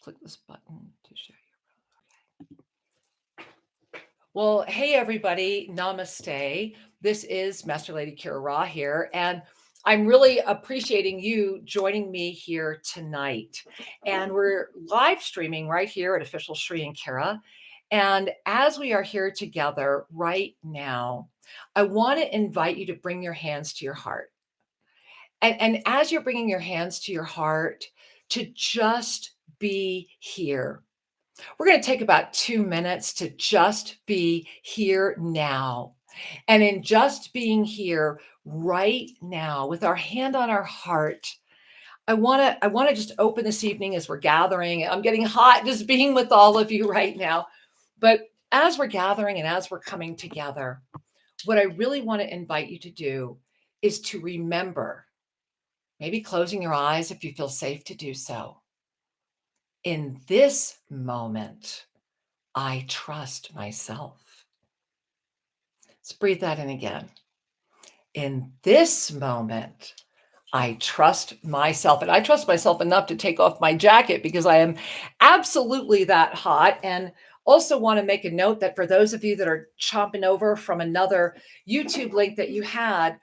Click this button to share your. Well, hey everybody, namaste. This is Master Lady Kira Ra here, and I'm really appreciating you joining me here tonight. And we're live streaming right here at Official Shri and Kira. And as we are here together right now, I want to invite you to bring your hands to your heart. And as you're bringing your hands to your heart, to just be here. We're going to take about 2 minutes to just be here now. And in just being here right now with our hand on our heart, I want to just open this evening as we're gathering. I'm getting hot just being with all of you right now. But as we're gathering and as we're coming together, what I really want to invite you to do is to remember, maybe closing your eyes if you feel safe to do so. In this moment, I trust myself. Let's breathe that in again. In this moment, I trust myself. And I trust myself enough to take off my jacket because I am absolutely that hot. And also want to make a note that for those of you that are chomping over from another YouTube link that you had,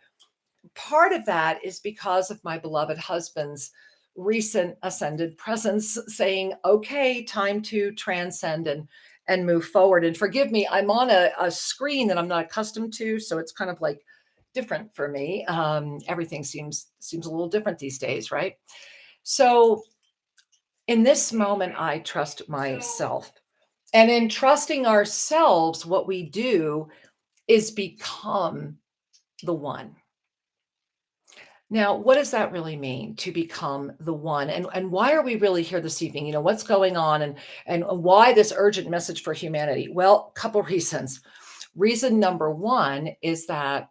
part of that is because of my beloved husband's recent ascended presence saying, okay, time to transcend and move forward. And forgive me, I'm on a screen that I'm not accustomed to. So it's kind of like different for me. Everything seems a little different these days, right? So in this moment, I trust myself. And in trusting ourselves, what we do is become the one. Now, what does that really mean to become the one? And why are we really here this evening? You know, what's going on and why this urgent message for humanity? Well, a couple reasons. Reason number one is that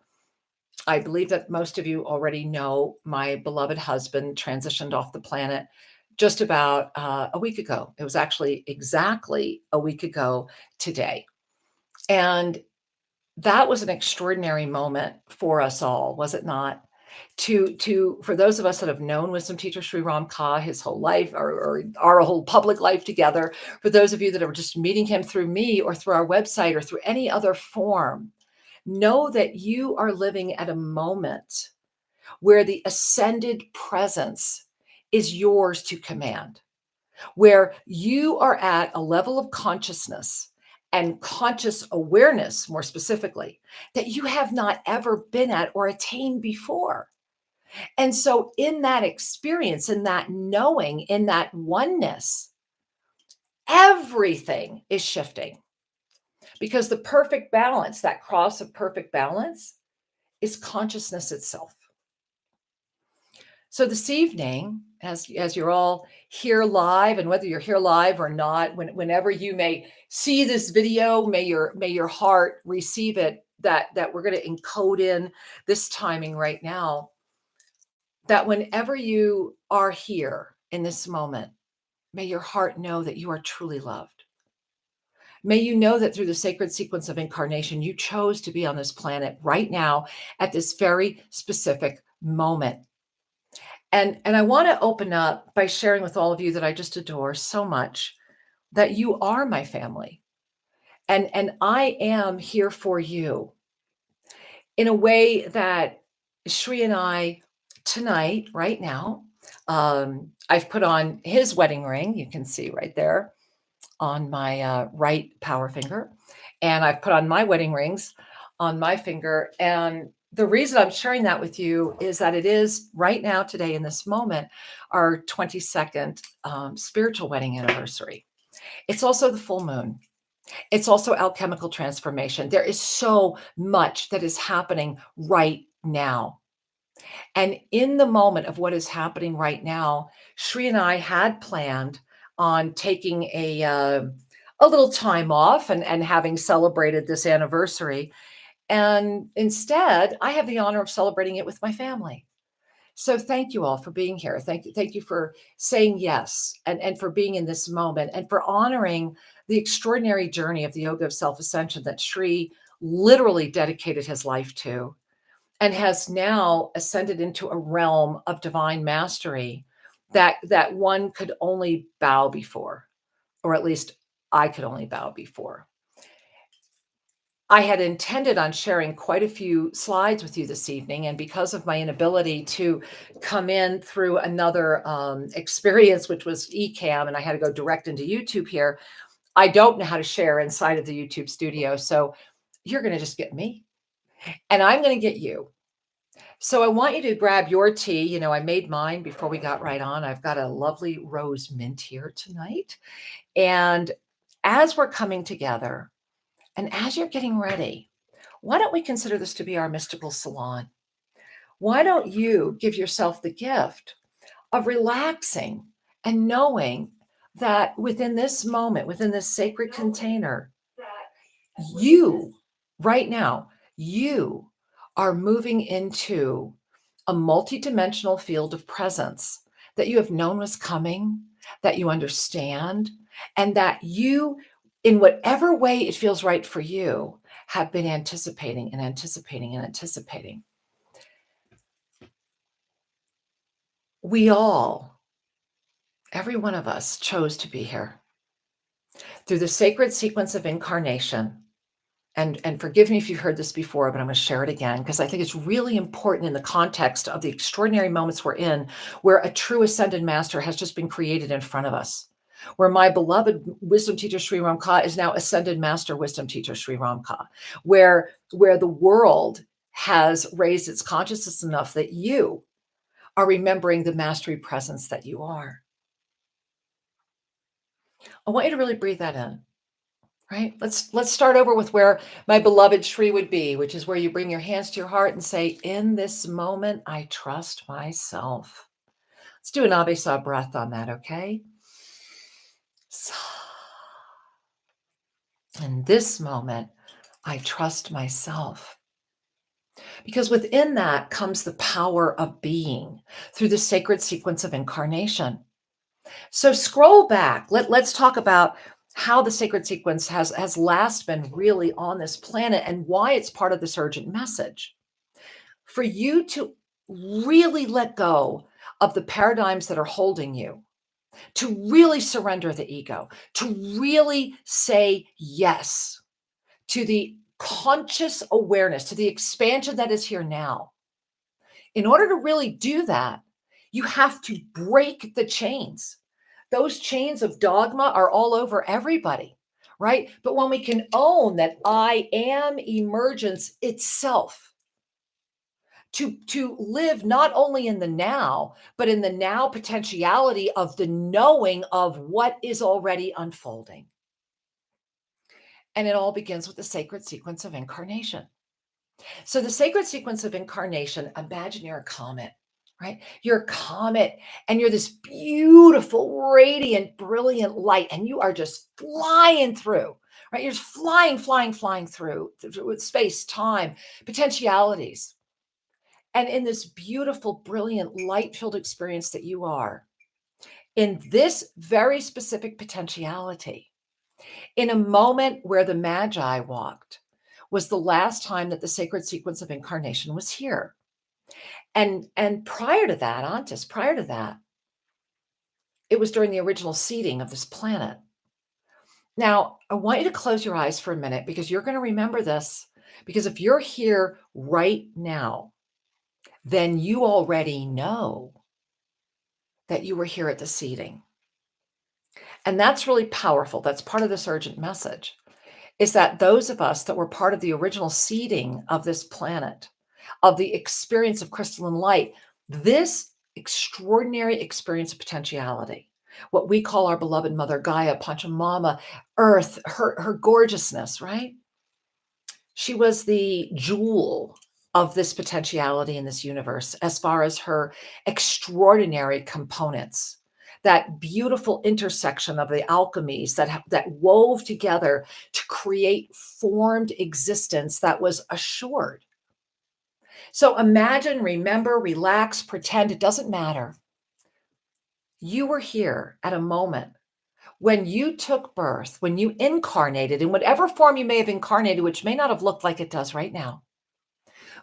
I believe that most of you already know my beloved husband transitioned off the planet just about a week ago. It was actually exactly a week ago today. And that was an extraordinary moment for us all, was it not? For those of us that have known wisdom teacher Shrim Ramka his whole life or our whole public life together, for those of you that are just meeting him through me or through our website or through any other form, know that you are living at a moment where the ascended presence is yours to command, where you are at a level of consciousness and conscious awareness, more specifically, that you have not ever been at or attained before. And so in that experience, in that knowing, in that oneness, everything is shifting because the perfect balance, that cross of perfect balance, is consciousness itself. So this evening, as you're all here live, and whether you're here live or not, whenever you may see this video, may your heart receive it, that we're going to encode in this timing right now, that whenever you are here in this moment, may your heart know that you are truly loved. May you know that through the sacred sequence of incarnation, you chose to be on this planet right now at this very specific moment. And I want to open up by sharing with all of you that I just adore so much that you are my family. And I am here for you in a way that Shri and I tonight, right now, I've put on his wedding ring. You can see right there on my right power finger. And I've put on my wedding rings on my finger. And the reason I'm sharing that with you is that it is right now, today, in this moment, our 22nd spiritual wedding anniversary. It's also the full moon. It's also alchemical transformation. There is so much that is happening right now. And in the moment of what is happening right now, Shri and I had planned on taking a little time off and having celebrated this anniversary. And instead, I have the honor of celebrating it with my family. So thank you all for being here. Thank you for saying yes and for being in this moment and for honoring the extraordinary journey of the yoga of self-ascension that Shri literally dedicated his life to and has now ascended into a realm of divine mastery that one could only bow before, or at least I could only bow before. I had intended on sharing quite a few slides with you this evening, and because of my inability to come in through another experience, which was eCam, and I had to go direct into YouTube here, I don't know how to share inside of the YouTube studio. So you're going to just get me, and I'm going to get you. So I want you to grab your tea. I made mine before we got right on. I've got a lovely rose mint here tonight. And as we're coming together, and as you're getting ready, why don't we consider this to be our mystical salon? Why don't you give yourself the gift of relaxing and knowing that within this moment, within this sacred container, you, right now, you are moving into a multidimensional field of presence that you have known was coming, that you understand, and that you, in whatever way it feels right for you, have been anticipating and anticipating and anticipating. We all, every one of us, chose to be here through the sacred sequence of incarnation. And forgive me if you've heard this before, but I'm going to share it again because I think it's really important in the context of the extraordinary moments we're in, where a true ascended master has just been created in front of us, where my beloved wisdom teacher Shrim Ramka is now ascended master wisdom teacher Shrim Ramka, where the world has raised its consciousness enough that you are remembering the mastery presence that you are. I want you to really breathe that in. Right? Let's start over with where my beloved Shri would be, which is where you bring your hands to your heart and say, in this moment, I trust myself. Let's do an Abhasa breath on that, okay? In this moment, I trust myself. Because within that comes the power of being through the sacred sequence of incarnation. So scroll back. Let's talk about how the sacred sequence has last been really on this planet and why it's part of this urgent message. For you to really let go of the paradigms that are holding you, to really surrender the ego, to really say yes to the conscious awareness, to the expansion that is here now. In order to really do that, you have to break the chains. Those chains of dogma are all over everybody, right? But when we can own that I am emergence itself, to live not only in the now, but in the now potentiality of the knowing of what is already unfolding. And it all begins with the sacred sequence of incarnation. So the sacred sequence of incarnation, imagine you're a comet, right? You're a comet and you're this beautiful, radiant, brilliant light, and you are just flying through, right? You're just flying through with space, time, potentialities. And in this beautiful, brilliant, light-filled experience that you are, in this very specific potentiality, in a moment where the Magi walked, was the last time that the sacred sequence of incarnation was here. And prior to that, Antis, prior to that, it was during the original seeding of this planet. Now, I want you to close your eyes for a minute because you're going to remember this. Because if you're here right now, then you already know that you were here at the seeding. And that's really powerful. That's part of this urgent message, is that those of us that were part of the original seeding of this planet, of the experience of crystalline light, this extraordinary experience of potentiality, what we call our beloved mother Gaia, Pachamama, Earth, her gorgeousness, right? She was the jewel of this potentiality in this universe as far as her extraordinary components, that beautiful intersection of the alchemies that wove together to create formed existence that was assured. So imagine, remember, relax, pretend, it doesn't matter. You were here at a moment when you took birth, when you incarnated in whatever form you may have incarnated, which may not have looked like it does right now.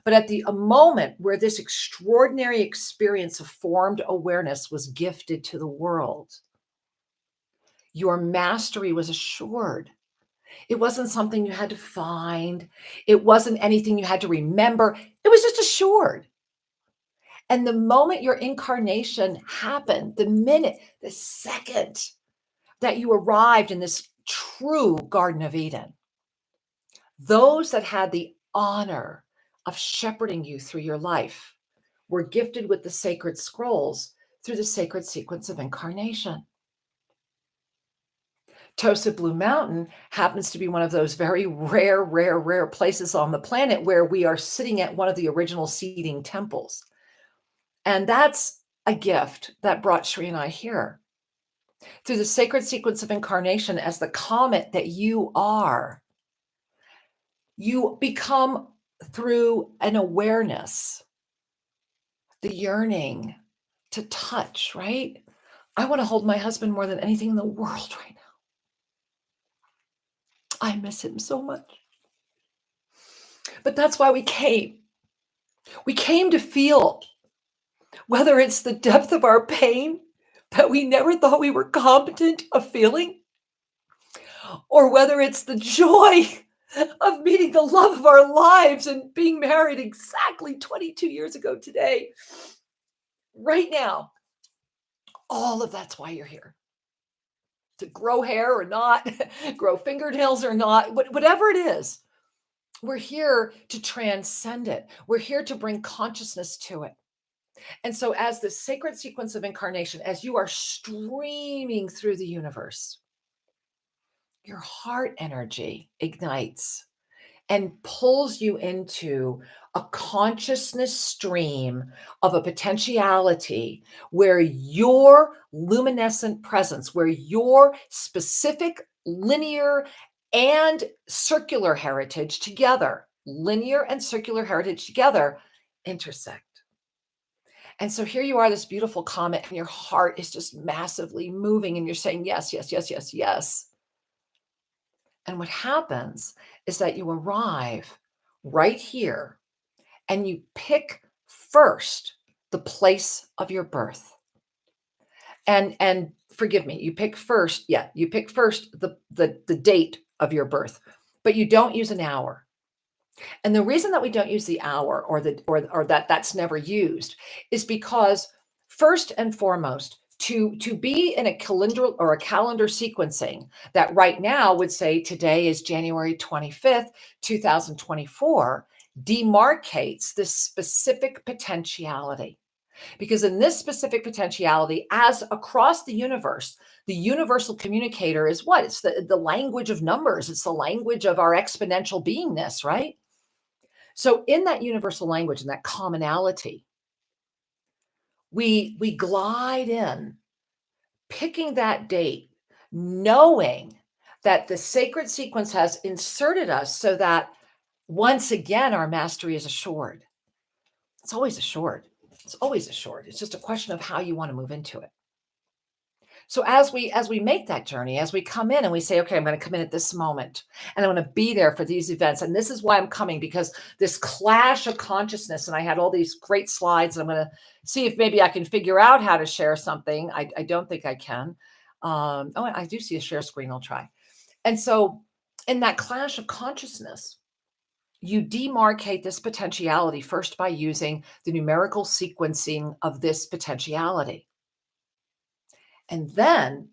But at a moment where this extraordinary experience of formed awareness was gifted to the world, your mastery was assured. It wasn't something you had to find. It wasn't anything you had to remember. It was just assured. And the moment your incarnation happened, the minute, the second that you arrived in this true Garden of Eden, those that had the honor of shepherding you through your life were gifted with the sacred scrolls through the sacred sequence of incarnation. Tosa Blue Mountain happens to be one of those very rare places on the planet where we are sitting at one of the original seeding temples. And that's a gift that brought Shri and I here. Through the sacred sequence of incarnation, as the comet that you are, you become, through an awareness, the yearning to touch, right? I want to hold my husband more than anything in the world right now. I miss him so much. But that's why we came. We came to feel, whether it's the depth of our pain that we never thought we were competent of feeling, or whether it's the joy of meeting the love of our lives and being married exactly 22 years ago today. Right now, all of that's why you're here. To grow hair or not, grow fingernails or not, whatever it is, we're here to transcend it. We're here to bring consciousness to it. And so, as the sacred sequence of incarnation, as you are streaming through the universe, your heart energy ignites and pulls you into a consciousness stream of a potentiality where your luminescent presence, where your specific linear and circular heritage together, linear and circular heritage together, intersect. And so here you are, this beautiful comet, and your heart is just massively moving, and you're saying, yes, yes, yes, yes, yes. And what happens is that you arrive right here and you pick first the place of your birth. And forgive me, you pick first, you pick first the date of your birth, but you don't use an hour. And the reason that we don't use the hour, or that's never used, is because, first and foremost, to be in a calendar sequencing that right now would say today is January 25th, 2024, demarcates this specific potentiality. Because in this specific potentiality, as across the universe, the universal communicator is what? It's the language of numbers. It's the language of our exponential beingness, right? So in that universal language and that commonality, we glide in, picking that date, knowing that the sacred sequence has inserted us so that once again our mastery is assured. It's always assured. It's always assured. It's just a question of how you want to move into it. So as we make that journey, as we come in and we say, okay, I'm going to come in at this moment and I'm going to be there for these events. And this is why I'm coming, because this clash of consciousness, and I had all these great slides, and I'm going to see if maybe I can figure out how to share something. I don't think I can. Oh, I do see a share screen. I'll try. And so in that clash of consciousness, you demarcate this potentiality first by using the numerical sequencing of this potentiality. And then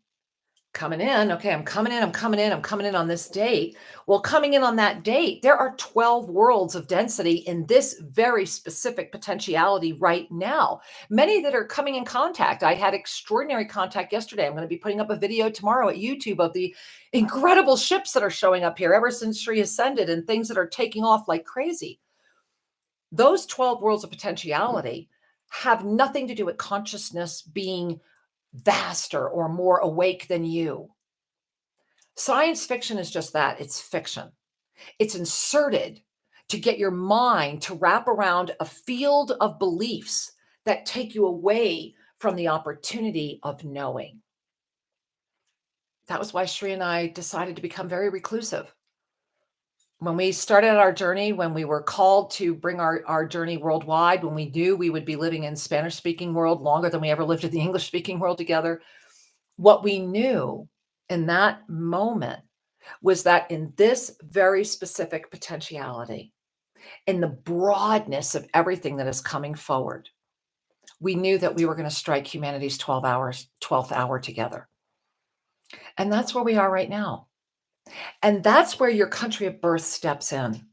coming in, okay, I'm coming in on this date. Well, coming in on that date, there are 12 worlds of density in this very specific potentiality right now. Many that are coming in contact. I had extraordinary contact yesterday. I'm going to be putting up a video tomorrow at YouTube of the incredible ships that are showing up here ever since Shri ascended, and things that are taking off like crazy. Those 12 worlds of potentiality have nothing to do with consciousness being vaster or more awake than you. Science fiction is just that. It's fiction. It's inserted to get your mind to wrap around a field of beliefs that take you away from the opportunity of knowing. That was why Shri and I decided to become very reclusive. When we started our journey, when we were called to bring our journey worldwide, when we knew we would be living in Spanish speaking world longer than we ever lived in the English speaking world together, what we knew in that moment was that in this very specific potentiality, in the broadness of everything that is coming forward, we knew that we were going to strike humanity's 12th hour together. And that's where we are right now. And that's where your country of birth steps in.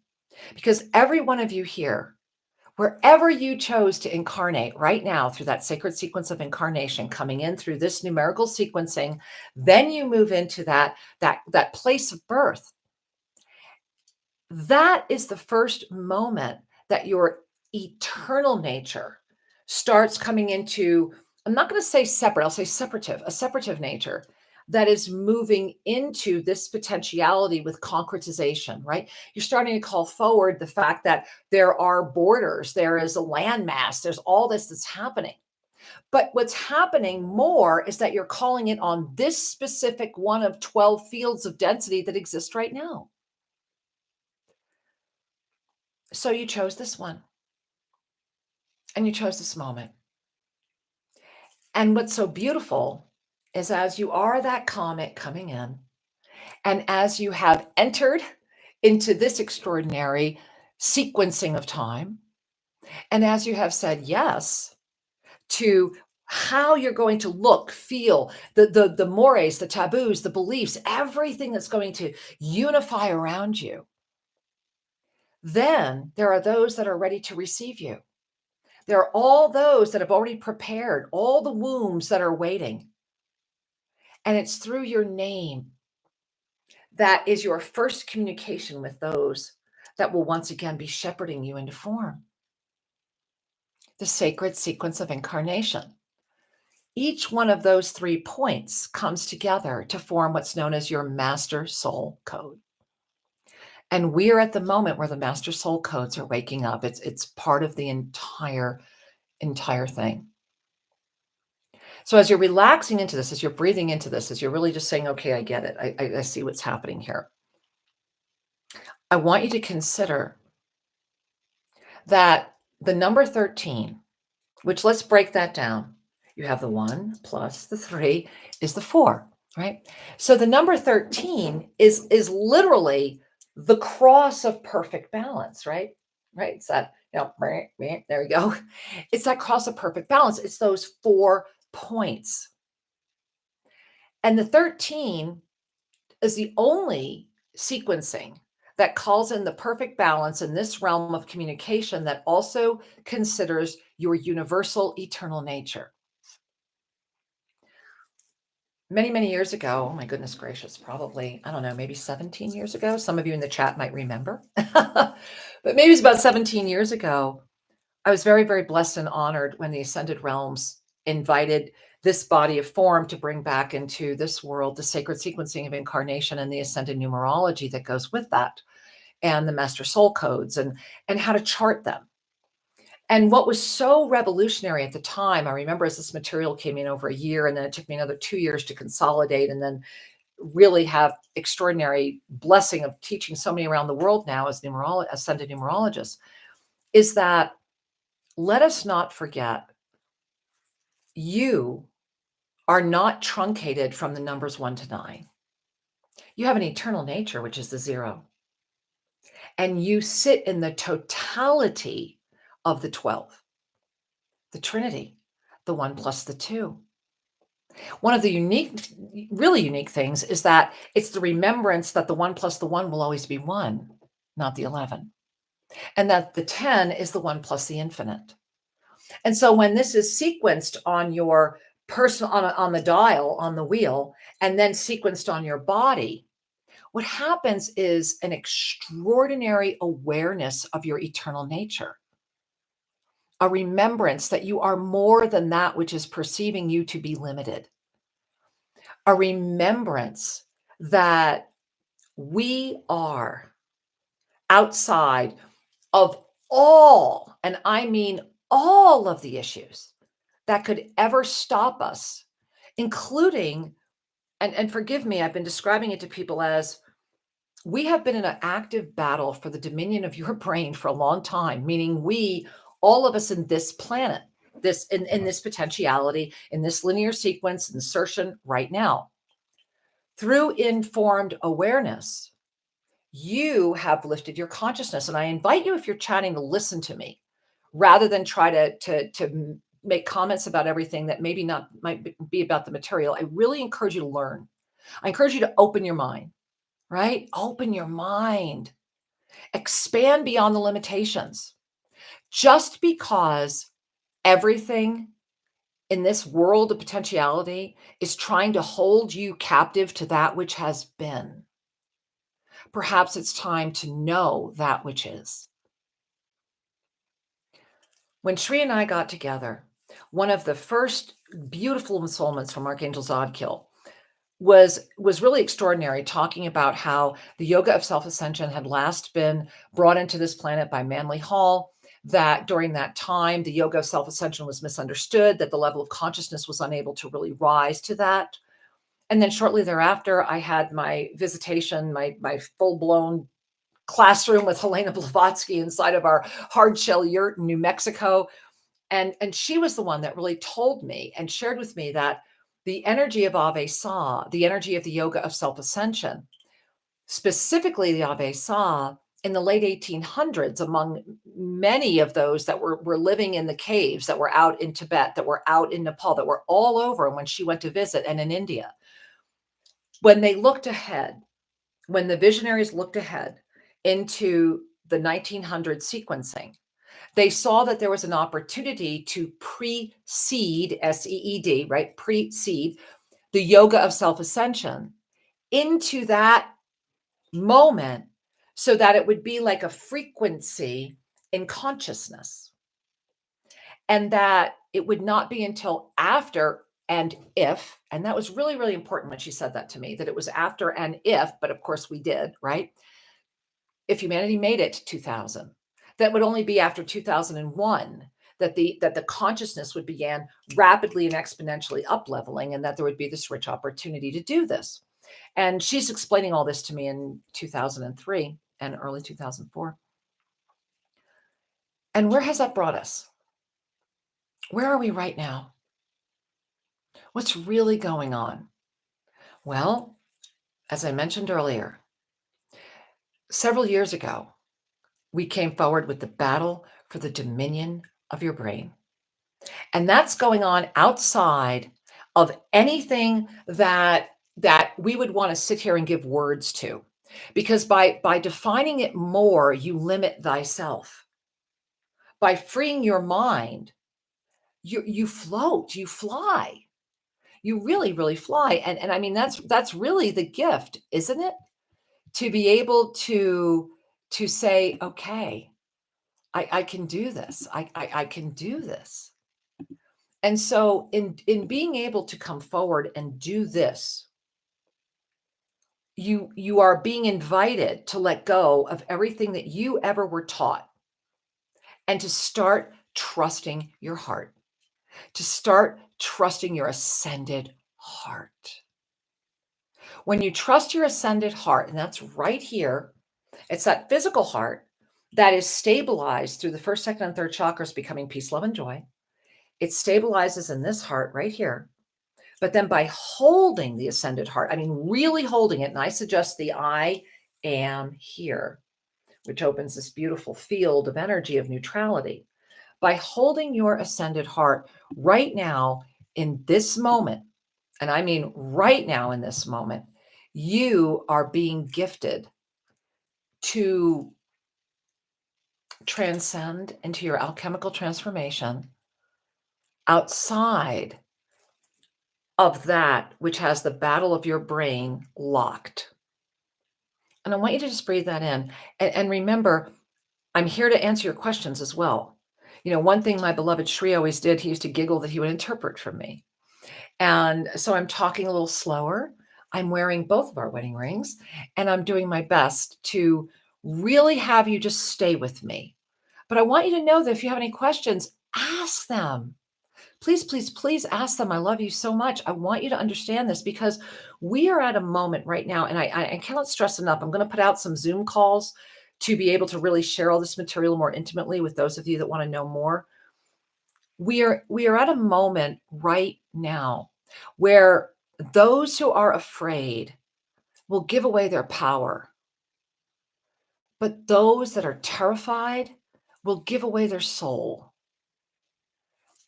Because every one of you here, wherever you chose to incarnate right now through that sacred sequence of incarnation, coming in through this numerical sequencing, then you move into that place of birth. That is the first moment that your eternal nature starts coming into, I'm not going to say separate, I'll say separative, a separative nature that is moving into this potentiality with concretization, right? You're starting to call forward the fact that there are borders, there is a landmass, there's all this that's happening. But what's happening more is that you're calling it on this specific one of 12 fields of density that exist right now. So you chose this one and you chose this moment. And what's so beautiful is as you are that comet coming in, and as you have entered into this extraordinary sequencing of time, and as you have said yes to how you're going to look, feel, the mores, the taboos, the beliefs, everything that's going to unify around you, then there are those that are ready to receive you. There are all those that have already prepared, all the wombs that are waiting. And it's through your name that is your first communication with those that will once again be shepherding you into form. The sacred sequence of incarnation. Each one of those 3 points comes together to form what's known as your master soul code. And we are at the moment where the master soul codes are waking up. It's part of the entire thing. So as you're relaxing into this, as you're breathing into this, as you're really just saying, okay, I get it. I see what's happening here. I want you to consider that the number 13, which let's break that down. You have the 1 plus the 3 is the 4, right? So the number 13 is literally the cross of perfect balance, right? Right? It's that, there we go. It's that cross of perfect balance. It's those 4 points. And the 13 is the only sequencing that calls in the perfect balance in this realm of communication that also considers your universal eternal nature. Many, many years ago, oh my goodness gracious, probably, I don't know, maybe 17 years ago. Some of you in the chat might remember, but maybe it's about 17 years ago. I was very, very blessed and honored when the Ascended Realms invited this body of form to bring back into this world the sacred sequencing of incarnation and the ascended numerology that goes with that, and the master soul codes and how to chart them. And what was so revolutionary at the time, I remember as this material came in over a year, and then it took me another 2 years to consolidate and then really have extraordinary blessing of teaching so many around the world now as ascended numerologists, is that let us not forget you are not truncated from the numbers 1 to 9. You have an eternal nature, which is the 0. And you sit in the totality of the 12, the Trinity, the 1 plus the 2. One of the really unique things is that it's the remembrance that the 1 plus the 1 will always be 1, not the 11. And that the 10 is the 1 plus the infinite. And so when this is sequenced on your personal, on the dial, on the wheel, and then sequenced on your body, what happens is an extraordinary awareness of your eternal nature, a remembrance that you are more than that which is perceiving you to be limited, a remembrance that we are outside of all, and I mean all of the issues that could ever stop us, including, and forgive me, I've been describing it to people as We have been in an active battle for the dominion of your brain for a long time, meaning all of us in this planet, in this potentiality, in this linear sequence insertion right now. Through informed awareness, you have lifted your consciousness. And I invite you, if you're chatting, to listen to me rather than try to make comments about everything that maybe not might be about the material. I really encourage you to learn. I encourage you to open your mind, right? Open your mind, expand beyond the limitations. Just because everything in this world of potentiality is trying to hold you captive to that which has been, perhaps it's time to know that which is. When Shri and I got together, one of the first beautiful ensoulments from Archangel Zadkiel was really extraordinary, talking about how the yoga of self-ascension had last been brought into this planet by Manly Hall, that during that time, the yoga of self-ascension was misunderstood, that the level of consciousness was unable to really rise to that. And then shortly thereafter, I had my visitation, my full-blown classroom with Helena Blavatsky inside of our hard shell yurt in New Mexico. And she was the one that really told me and shared with me that the energy of Ave Sa, the energy of the yoga of self-ascension, specifically the Ave Sa, in the late 1800s, among many of those that were living in the caves, that were out in Tibet, that were out in Nepal, that were all over, and when she went to visit, and in India, when they looked ahead, when the visionaries looked ahead into the 1900 sequencing, they saw that there was an opportunity to precede, SEED, right? Precede the yoga of self ascension into that moment so that it would be like a frequency in consciousness. And that it would not be until after and if, and that was really, really important when she said that to me, that it was after and if, but of course we did, right? If humanity made it to 2000, that would only be after 2001 that the consciousness would begin rapidly and exponentially up leveling, and that there would be this rich opportunity to do this. And she's explaining all this to me in 2003 and early 2004. And where has that brought us? Where are we right now? What's really going on? Well, as I mentioned earlier, several years ago, we came forward with the battle for the dominion of your brain. And that's going on outside of anything that we would want to sit here and give words to. Because by defining it more, you limit thyself. By freeing your mind, you float, you fly. You really, really fly. And I mean, that's really the gift, isn't it? To be able to say, okay, I can do this. I can do this. And so in being able to come forward and do this, you are being invited to let go of everything that you ever were taught and to start trusting your heart, to start trusting your ascended heart. When you trust your ascended heart, and that's right here, it's that physical heart that is stabilized through the first, second, and third chakras becoming peace, love, and joy. It stabilizes in this heart right here. But then by holding the ascended heart, I mean, really holding it, and I suggest the I am here, which opens this beautiful field of energy of neutrality. By holding your ascended heart right now in this moment, and I mean right now in this moment, you are being gifted to transcend into your alchemical transformation outside of that which has the battle of your brain locked. And I want you to just breathe that in. And remember, I'm here to answer your questions as well. You know, one thing my beloved Shri always did, he used to giggle that he would interpret for me. And so I'm talking a little slower. I'm wearing both of our wedding rings, and I'm doing my best to really have you just stay with me. But I want you to know that if you have any questions, ask them. please, please, please ask them. I love you so much. I want you to understand this because we are at a moment right now, and I cannot stress enough. I'm going to put out some Zoom calls to be able to really share all this material more intimately with those of you that want to know more. We are at a moment right now where those who are afraid will give away their power, but those that are terrified will give away their soul.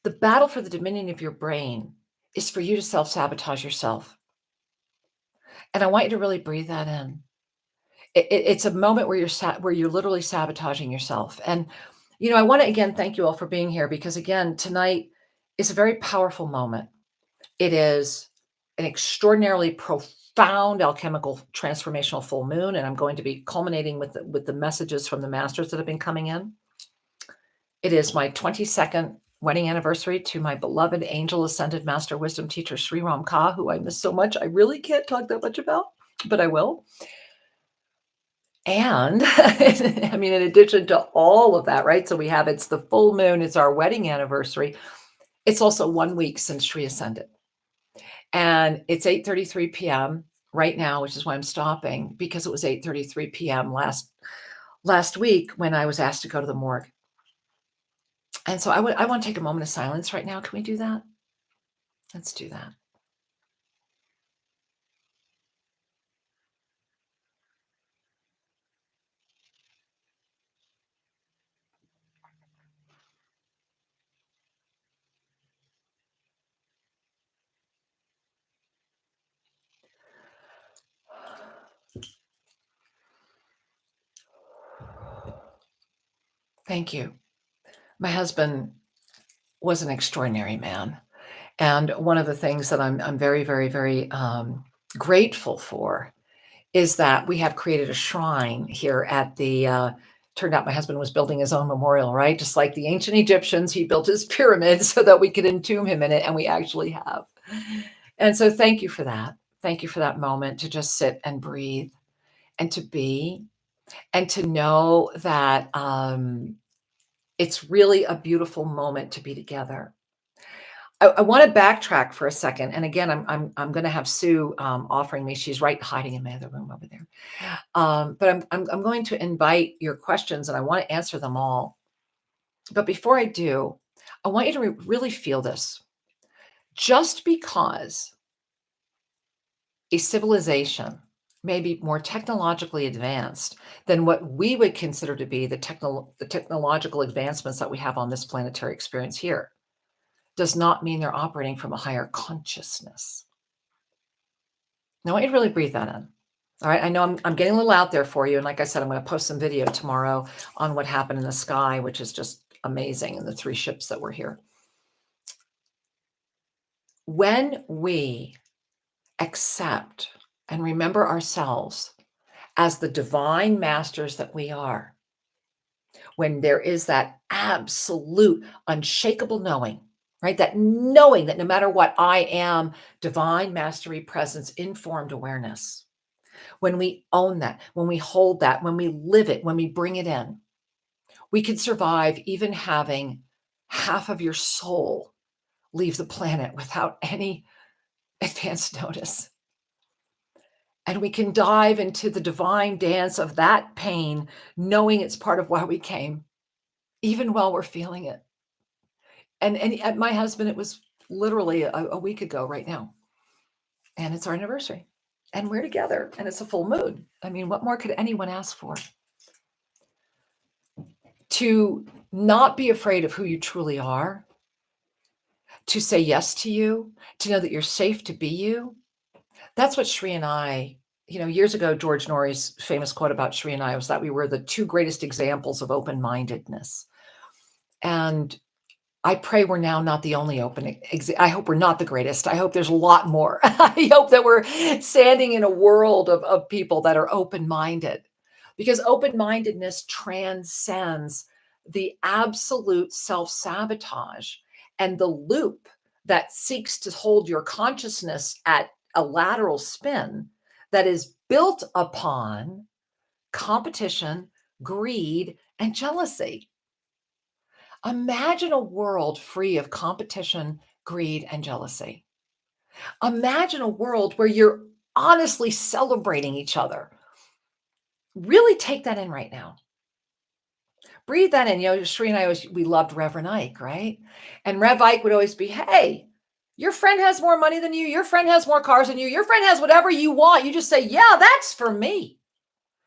The battle for the dominion of your brain is for you to self-sabotage yourself. And I want you to really breathe that in. It's a moment where you're literally sabotaging yourself. And I want to again thank you all for being here because again, tonight is a very powerful moment. It is an extraordinarily profound alchemical transformational full moon, and I'm going to be culminating with the messages from the masters that have been coming in. It is my 22nd wedding anniversary to my beloved angel ascended master wisdom teacher Shrim Ramka, who I miss so much. I really can't talk that much about, but I will. And I mean, in addition to all of that, right? So it's the full moon, it's our wedding anniversary. It's also 1 week since Shri ascended. And it's 8:33 p.m. right now, which is why I'm stopping, because it was 8:33 p.m. last week when I was asked to go to the morgue. And so I want to take a moment of silence right now. Can we do that? Let's do that. Thank you. My husband was an extraordinary man. And one of the things that I'm very, very, very grateful for is that we have created a shrine here at the turned out my husband was building his own memorial, right? Just like the ancient Egyptians, he built his pyramid so that we could entomb him in it, and we actually have. And so thank you for that. Thank you for that moment to just sit and breathe and to be and to know that it's really a beautiful moment to be together. I want to backtrack for a second, and again, I'm going to have Sue offering me. She's right hiding in my other room over there. But I'm going to invite your questions, and I want to answer them all. But before I do, I want you to really feel this. Just because a civilization may be more technologically advanced than what we would consider to be the technological advancements that we have on this planetary experience here, does not mean they're operating from a higher consciousness. Now, I want you to really breathe that in. All right. I know I'm getting a little out there for you. And like I said, I'm going to post some video tomorrow on what happened in the sky, which is just amazing. And the 3 ships that were here. When we accept and remember ourselves as the divine masters that we are, when there is that absolute unshakable knowing, right? That knowing that no matter what, I am divine mastery presence, informed awareness. When we own that, when we hold that, when we live it, when we bring it in, we can survive even having half of your soul leave the planet without any advance notice. And we can dive into the divine dance of that pain, knowing it's part of why we came, even while we're feeling it. And at my husband, it was literally a week ago right now. And it's our anniversary. And we're together. And it's a full moon. I mean, what more could anyone ask for? To not be afraid of who you truly are, to say yes to you, to know that you're safe to be you. That's what Shri and I, years ago, George Norrie's famous quote about Shri and I was that we were the 2 greatest examples of open-mindedness. And I pray we're now not the only I hope we're not the greatest. I hope there's a lot more. I hope that we're standing in a world of people that are open-minded, because open-mindedness transcends the absolute self-sabotage and the loop that seeks to hold your consciousness at a lateral spin that is built upon competition, greed, and jealousy. Imagine a world free of competition, greed, and jealousy. Imagine a world where you're honestly celebrating each other. Really take that in right now. Breathe that in. Sri and I we loved Reverend Ike, right? And Rev Ike would always be, hey, your friend has more money than you. Your friend has more cars than you. Your friend has whatever you want. You just say, yeah, that's for me.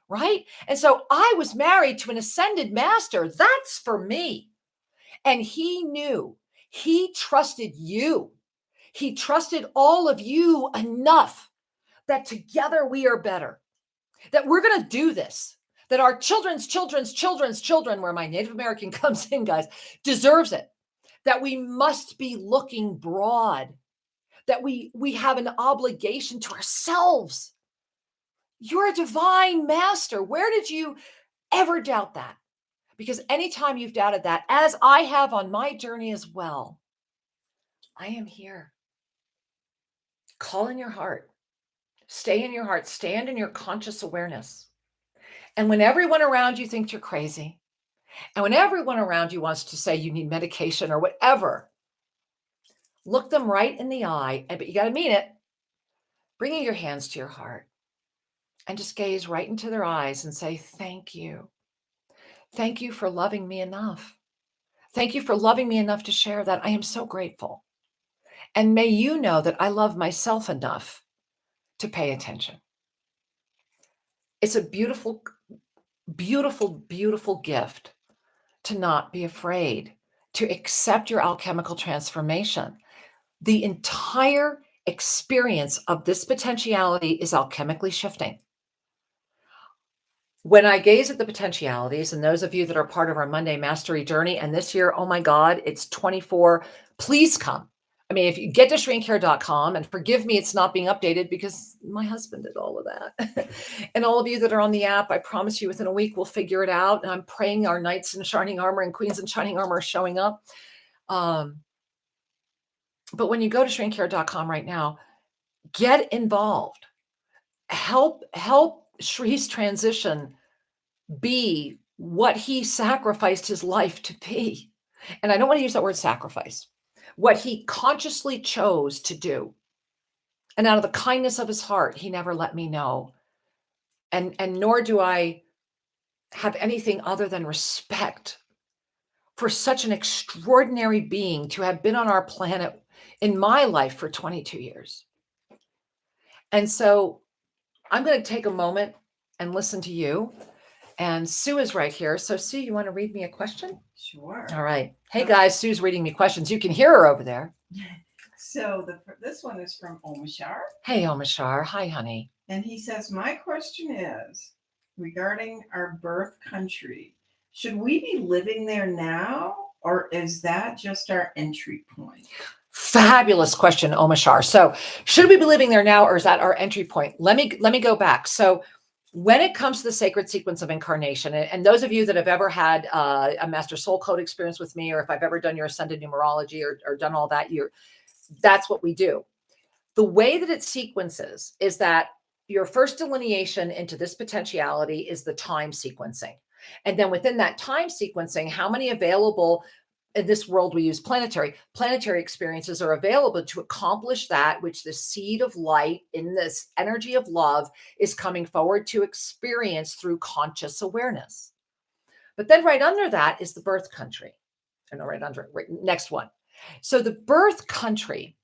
Right? And so I was married to an ascended master. That's for me. And he knew, he trusted you. He trusted all of you enough that together we are better, that we're going to do this, that our children's children, where my Native American comes in, guys, deserves it, that we must be looking broad, that we have an obligation to ourselves. You're a divine master. Where did you ever doubt that? Because anytime you've doubted that, as I have on my journey as well, I am here. Call in your heart. Stay in your heart. Stand in your conscious awareness. And when everyone around you thinks you're crazy, and when everyone around you wants to say you need medication or whatever, look them right in the eye, but you got to mean it. Bringing your hands to your heart and just gaze right into their eyes and say, thank you. Thank you for loving me enough. Thank you for loving me enough to share that. I am so grateful. And may you know that I love myself enough to pay attention. It's a beautiful, beautiful, beautiful gift to not be afraid, to accept your alchemical transformation. The entire experience of this potentiality is alchemically shifting. When I gaze at the potentialities, and those of you that are part of our Monday Mastery Journey, and this year, oh my God, it's 24, please come. I mean, if you get to shrinkcare.com, and forgive me, it's not being updated because my husband did all of that. And all of you that are on the app, I promise you within a week, we'll figure it out. And I'm praying our knights in shining armor and queens in shining armor are showing up. But when you go to shrinkcare.com right now, get involved. Help Shri's transition be what he sacrificed his life to be. And I don't want to use that word sacrifice. What he consciously chose to do. And out of the kindness of his heart, he never let me know. And nor do I have anything other than respect for such an extraordinary being to have been on our planet in my life for 22 years. And so I'm going to take a moment and listen to you. And Sue is right here. So Sue, you want to read me a question? Sure. All right. Hey guys, Sue's reading me questions. You can hear her over there. So this one is from Omashar. Hey Omashar. Hi, honey. And he says, my question is regarding our birth country. Should we be living there now, or is that just our entry point? Fabulous question, Omashar. So should we be living there now, or is that our entry point? Let me go back. So when it comes to the sacred sequence of incarnation, and those of you that have ever had a master soul code experience with me, or if I've ever done your ascended numerology or done all that, that's what we do. The way that it sequences is that your first delineation into this potentiality is the time sequencing. And then within that time sequencing, how many available in this world we use planetary experiences are available to accomplish that which the seed of light in this energy of love is coming forward to experience through conscious awareness. But then right under that is the birth country. And right under it, right, next one. So the birth country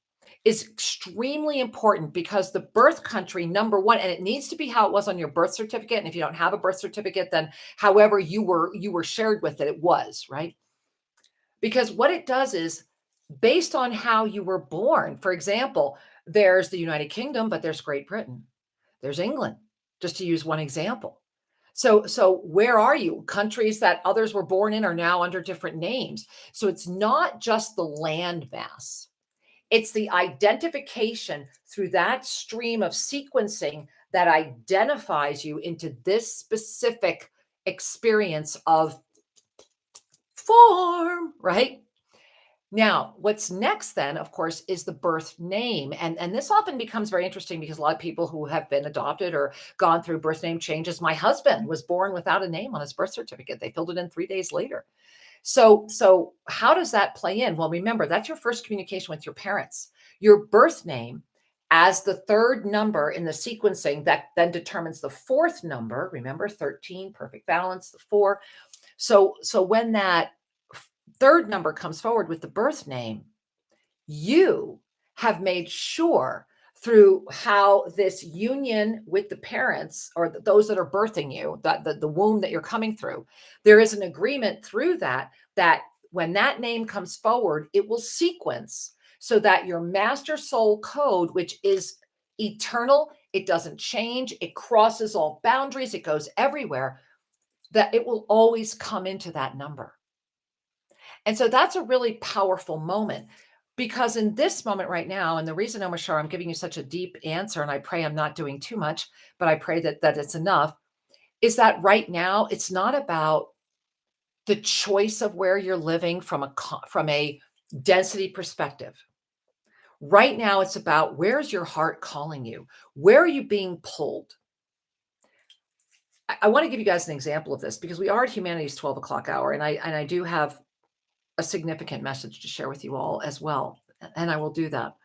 is extremely important because the birth country, number one, and it needs to be how it was on your birth certificate. And if you don't have a birth certificate, then however you were shared with it, it was, right? Because what it does is based on how you were born. For example, there's the United Kingdom, but there's Great Britain. There's England, just to use one example. So where are you? Countries that others were born in are now under different names. So it's not just the land mass. It's the identification through that stream of sequencing that identifies you into this specific experience of form, right? Now, what's next then, of course, is the birth name. And this often becomes very interesting because a lot of people who have been adopted or gone through birth name changes. My husband was born without a name on his birth certificate. They filled it in 3 days later. So how does that play in? Well, remember, that's your first communication with your parents. Your birth name as the third number in the sequencing that then determines the fourth number. Remember, 13, perfect balance, the 4. So when that third number comes forward with the birth name, you have made sure through how this union with the parents or those that are birthing you, that the womb that you're coming through, there is an agreement through that when that name comes forward, it will sequence so that your master soul code, which is eternal, it doesn't change, it crosses all boundaries, it goes everywhere, that it will always come into that number. And so that's a really powerful moment, because in this moment right now, and the reason, Omashar, I'm giving you such a deep answer, and I pray I'm not doing too much, but I pray that it's enough, is that right now it's not about the choice of where you're living from a density perspective. Right now it's about, where's your heart calling you? Where are you being pulled? I want to give you guys an example of this, because we are at Humanity's 12 o'clock hour, and I do have a significant message to share with you all as well. And I will do that.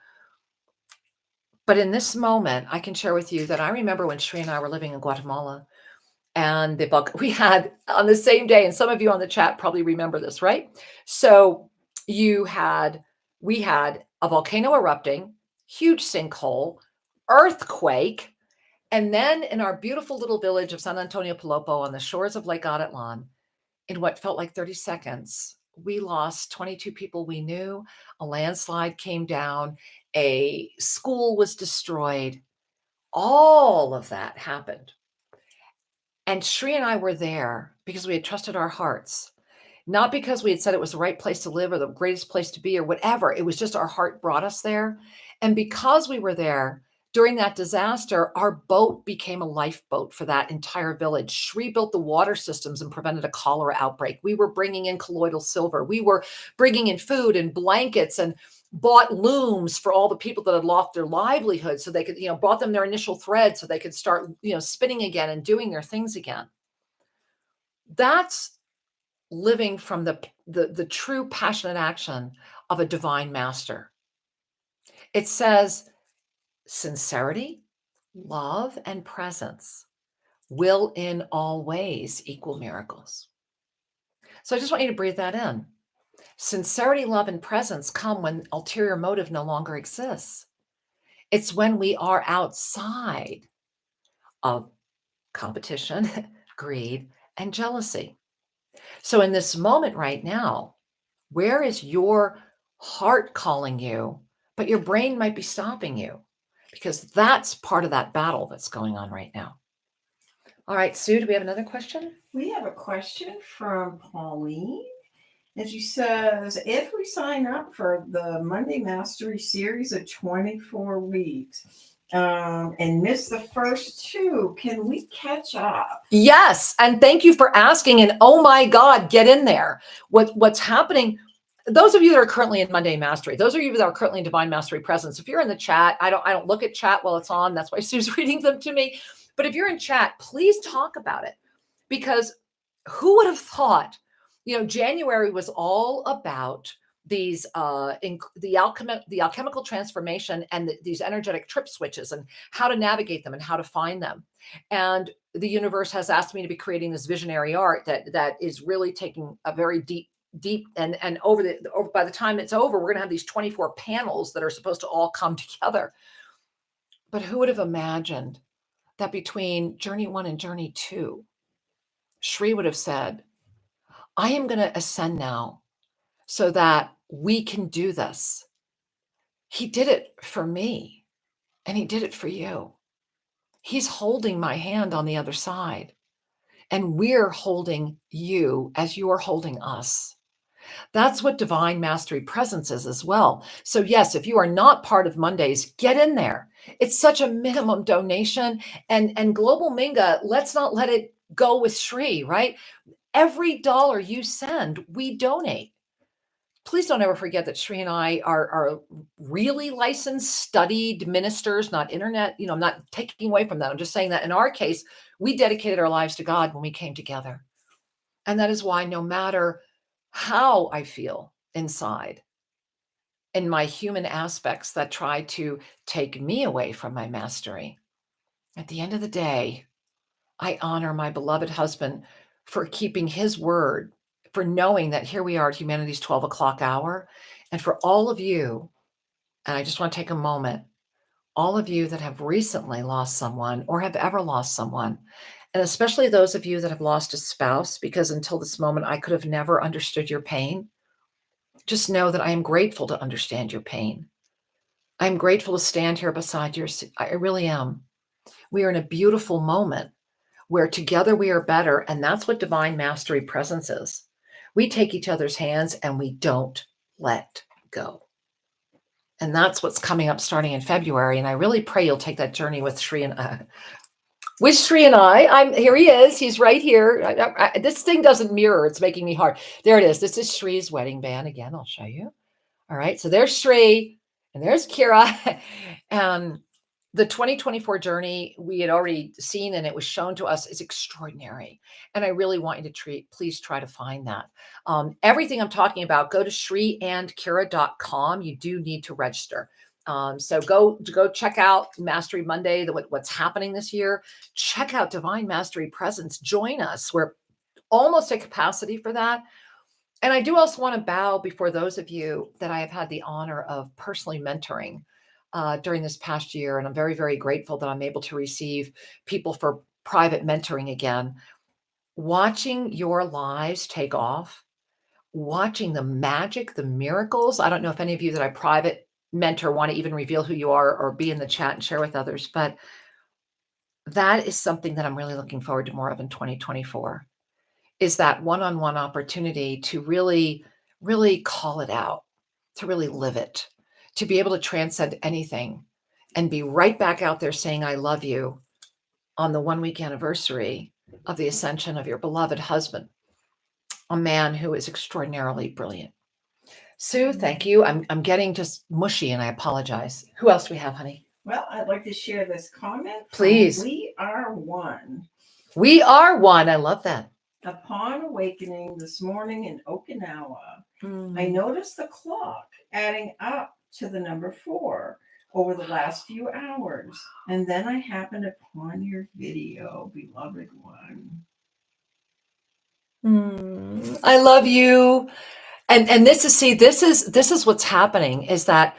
But in this moment, I can share with you that I remember when Shri and I were living in Guatemala, and we had on the same day, and some of you on the chat probably remember this, right? So we had a volcano erupting, huge sinkhole, earthquake, and then in our beautiful little village of San Antonio Palopo on the shores of Lake Adatlan, in what felt like 30 seconds, we lost 22 people we knew. A landslide came down. A school was destroyed. All of that happened. And Shri and I were there because we had trusted our hearts, not because we had said it was the right place to live or the greatest place to be or whatever. It was just our heart brought us there. And because we were there during that disaster, our boat became a lifeboat for that entire village. Shri built the water systems and prevented a cholera outbreak. We were bringing in colloidal silver. We were bringing in food and blankets, and bought looms for all the people that had lost their livelihood, so they could, brought them their initial thread so they could start, spinning again and doing their things again. That's living from the true passionate action of a divine master. It says sincerity, love, and presence will in all ways equal miracles. So I just want you to breathe that in. Sincerity, love, and presence come when ulterior motive no longer exists. It's when we are outside of competition, greed, and jealousy. So in this moment right now, where is your heart calling you, but your brain might be stopping you? Because that's part of that battle that's going on right now. All right, Sue, do we have another question? We have a question from Pauline. And she says, if we sign up for the Monday Mastery series of 24 weeks and miss the first 2, can we catch up? Yes. And thank you for asking. And oh my God, get in there. What's happening? Those of you that are currently in Monday Mastery, those of you that are currently in Divine Mastery Presence, if you're in the chat, I don't look at chat while it's on. That's why Sue's reading them to me. But if you're in chat, please talk about it, because who would have thought, January was all about these the alchemical transformation and these energetic trip switches and how to navigate them and how to find them. And the universe has asked me to be creating this visionary art that is really taking a very deep and by the time it's over, we're going to have these 24 panels that are supposed to all come together. But who would have imagined that between journey 1 and journey 2, Shri would have said, I am going to ascend now so that we can do this. He did it for me, and he did it for you. He's holding my hand on the other side, and we're holding you as you are holding us. That's what Divine Mastery Presence is as well. So yes, if you are not part of Mondays, get in there. It's such a minimum donation. And Global Minga, let's not let it go with Shri, right? Every dollar you send, we donate. Please don't ever forget that Shri and I are really licensed, studied ministers, not internet. I'm not taking away from that. I'm just saying that in our case, we dedicated our lives to God when we came together. And that is why no matter how I feel inside and my human aspects that try to take me away from my mastery. At the end of the day, I honor my beloved husband for keeping his word, for knowing that here we are at humanity's 12 o'clock hour. And for all of you, and I just want to take a moment, all of you that have recently lost someone or have ever lost someone, and especially those of you that have lost a spouse, because until this moment, I could have never understood your pain. Just know that I am grateful to understand your pain. I'm grateful to stand here beside you. I really am. We are in a beautiful moment where together we are better. And that's what divine mastery presence is. We take each other's hands and we don't let go. And that's what's coming up starting in February. And I really pray you'll take that journey with Shri and I. I'm here. He is. He's right here. This thing doesn't mirror. It's making me hard. There it is. This is Shri's wedding band. Again, I'll show you. All right. So there's Shri and there's Kira. And the 2024 journey we had already seen and it was shown to us is extraordinary. And I really want you to please try to find that. Everything I'm talking about, go to shriandkira.com. You do need to register. So go check out Mastery Monday, what's happening this year. Check out Divine Mastery Presence. Join us. We're almost at capacity for that. And I do also want to bow before those of you that I have had the honor of personally mentoring during this past year. And I'm very, very grateful that I'm able to receive people for private mentoring again. Watching your lives take off, watching the magic, the miracles. I don't know if any of you that I private mentor want to even reveal who you are or be in the chat and share with others, but that is something that I'm really looking forward to more of in 2024, is that one-on-one opportunity to really, really call it out, to really live it, to be able to transcend anything and be right back out there saying, I love you on the 1 week anniversary of the ascension of your beloved husband, a man who is extraordinarily brilliant. Sue, thank you. I'm getting just mushy and I apologize. Who else do we have, honey? Well, I'd like to share this comment. Please. We are one. We are one. I love that. Upon awakening this morning in Okinawa, I noticed the clock adding up to the number 4 over the last few hours. And then I happened upon your video, beloved one. I love you. And this is what's happening, is that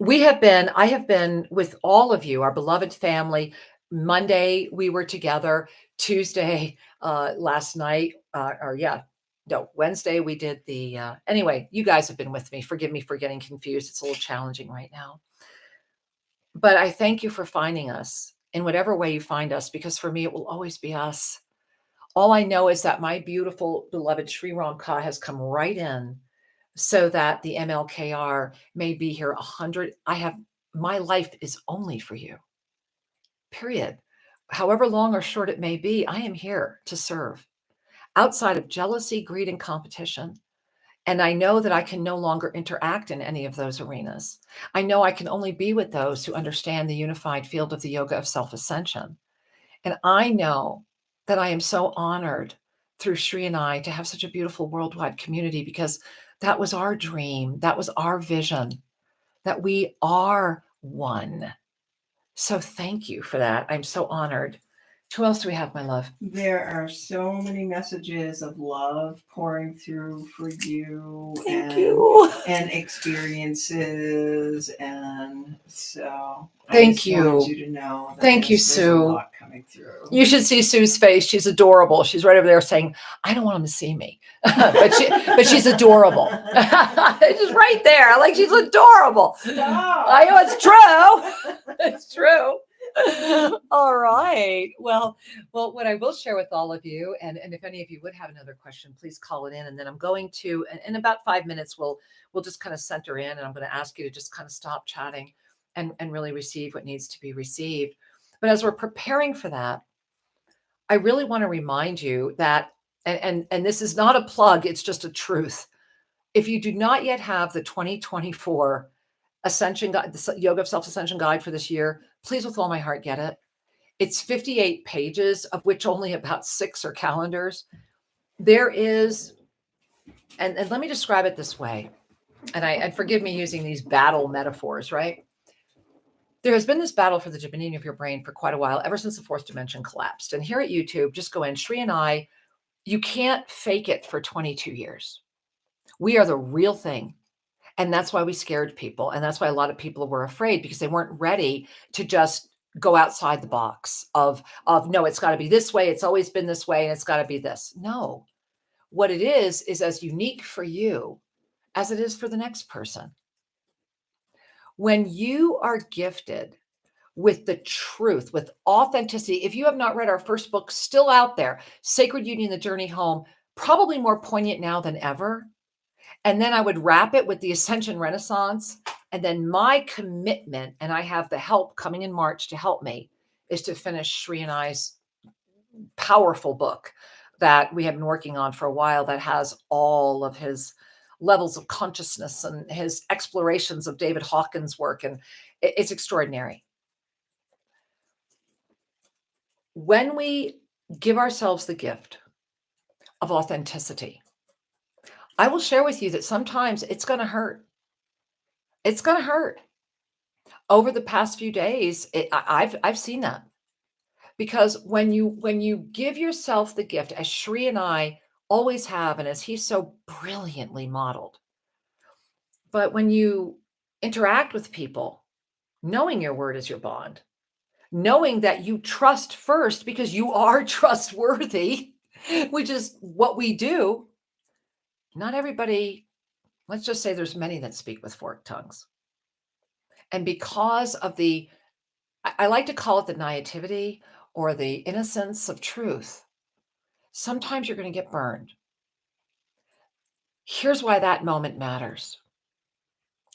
I have been with all of you, our beloved family. Monday, we were together. Tuesday, last night, Wednesday, we did anyway, you guys have been with me. Forgive me for getting confused. It's a little challenging right now. But I thank you for finding us in whatever way you find us, because for me, it will always be us. All I know is that my beautiful, beloved Shrim Ramka has come right in so that the MLKR may be here 100. My life is only for you, period. However long or short it may be, I am here to serve outside of jealousy, greed, and competition. And I know that I can no longer interact in any of those arenas. I know I can only be with those who understand the unified field of the yoga of self-ascension. And I know that I am so honored through Shri and I to have such a beautiful worldwide community, because that was our dream. That was our vision, that we are one. So thank you for that. I'm so honored. Who else do we have, my love? There are so many messages of love pouring through for you. Thank you. And experiences. And so thank I want you to know that thank you, there's Sue. a lot coming through. You should see Sue's face. She's adorable. She's right over there saying, I don't want him to see me. but she's adorable. She's right there. Like, she's adorable. Stop. I know it's true. It's true. All right. Well, what I will share with all of you, and if any of you would have another question, please call it in. And then I'm going to, in about 5 minutes, we'll just kind of center in, and I'm going to ask you to just kind of stop chatting and really receive what needs to be received. But as we're preparing for that, I really want to remind you that, and this is not a plug, it's just a truth. If you do not yet have the 2024 Ascension Guide, the Yoga of Self-Ascension Guide for this year, please, with all my heart, get it. It's 58 pages, of which only about 6 are calendars. There is And let me describe it this way. And forgive me using these battle metaphors, right? There has been this battle for the dominion of your brain for quite a while, ever since the fourth dimension collapsed. And here at YouTube, just go in, Shri and I, you can't fake it for 22 years. We are the real thing. And that's why we scared people. And that's why a lot of people were afraid, because they weren't ready to just go outside the box of no, it's got to be this way. It's always been this way. And it's got to be this. No, what it is as unique for you as it is for the next person. When you are gifted with the truth, with authenticity, if you have not read our first book, still out there, Sacred Union, The Journey Home, probably more poignant now than ever. And then I would wrap it with the Ascension Renaissance. And then my commitment, and I have the help coming in March to help me, is to finish Shri and I's powerful book that we have been working on for a while, that has all of his levels of consciousness and his explorations of David Hawkins' work. And it's extraordinary. When we give ourselves the gift of authenticity, I will share with you that sometimes it's going to hurt. It's going to hurt. Over the past few days, I've seen that, because when you give yourself the gift, as Shri and I always have, and as he's so brilliantly modeled, but when you interact with people, knowing your word is your bond, knowing that you trust first because you are trustworthy, which is what we do. Not everybody, let's just say there's many that speak with forked tongues. And because of I like to call it the naivety or the innocence of truth, sometimes you're going to get burned. Here's why that moment matters.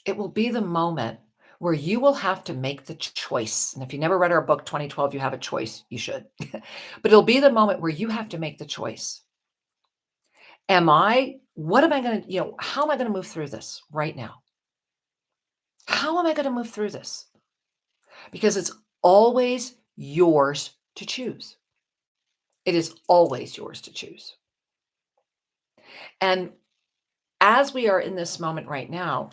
It will be the moment where you will have to make the choice. And if you never read our book, 2012, You Have a Choice, you should. But it'll be the moment where you have to make the choice. What am I going to, how am I going to move through this right now? How am I going to move through this? Because it's always yours to choose. It is always yours to choose. And as we are in this moment right now,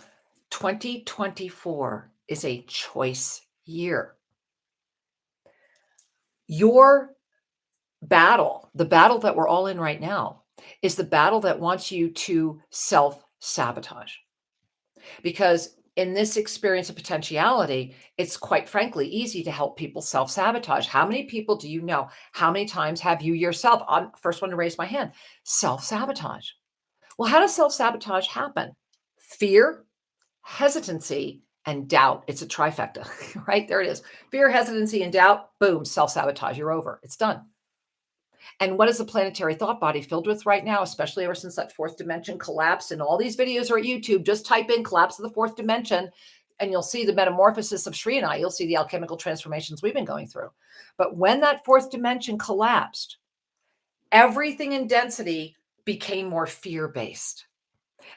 2024 is a choice year. Your battle, the battle that we're all in right now, is the battle that wants you to self-sabotage. Because in this experience of potentiality, it's quite frankly easy to help people self-sabotage. How many people do you know? How many times have you yourself, I'm the first one to raise my hand, self-sabotage? Well, how does self-sabotage happen? Fear, hesitancy, and doubt. It's a trifecta, right? There it is. Fear, hesitancy, and doubt. Boom, self-sabotage. You're over. It's done. And what is the planetary thought body filled with right now, especially ever since that fourth dimension collapsed? And all these videos are at YouTube. Just type in collapse of the fourth dimension and you'll see the metamorphosis of Shri and I. You'll see the alchemical transformations we've been going through. But when that fourth dimension collapsed, everything in density became more fear-based.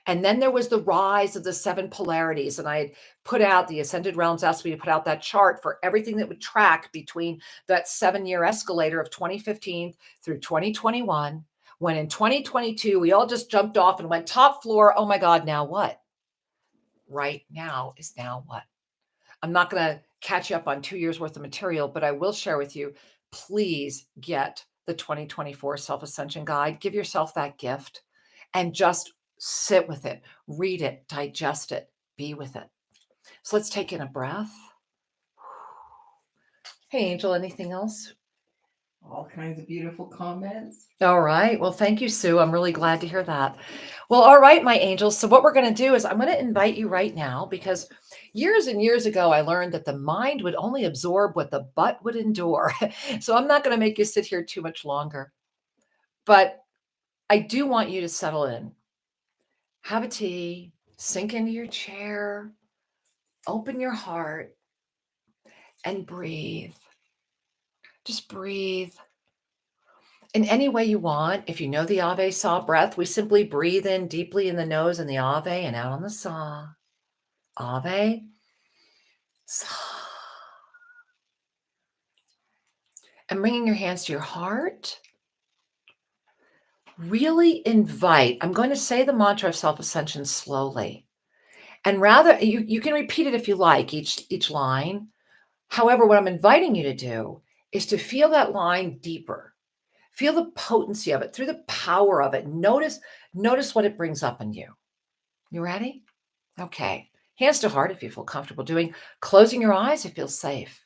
And then there was the rise of the seven polarities. And I had put out, the Ascended Realms asked me to put out that chart for everything that would track between that 7-year escalator of 2015 through 2021. When in 2022, we all just jumped off and went top floor. Oh my God, now what? Right now is now what? I'm not going to catch you up on 2 years worth of material, but I will share with you, please get the 2024 Self-Ascension Guide. Give yourself that gift and just sit with it, read it, digest it, be with it. So let's take in a breath. Hey, Angel, anything else? All kinds of beautiful comments. All right. Well, thank you, Sue. I'm really glad to hear that. Well, all right, my angels. So what we're going to do is I'm going to invite you right now, because years and years ago, I learned that the mind would only absorb what the butt would endure. So I'm not going to make you sit here too much longer. But I do want you to settle in. Have a tea, sink into your chair, open your heart, and breathe. Just breathe. In any way you want. If you know the Ave Saw breath, we simply breathe in deeply in the nose and the Ave and out on the Saw. Ave, Saw. And bringing your hands to your heart. really invite, I'm going to say the mantra of self-ascension slowly. And rather, you can repeat it if you like, each line. However, what I'm inviting you to do is to feel that line deeper. Feel the potency of it through the power of it. Notice what it brings up in you. You ready? Okay. Hands to heart if you feel comfortable doing. Closing your eyes, it feels safe.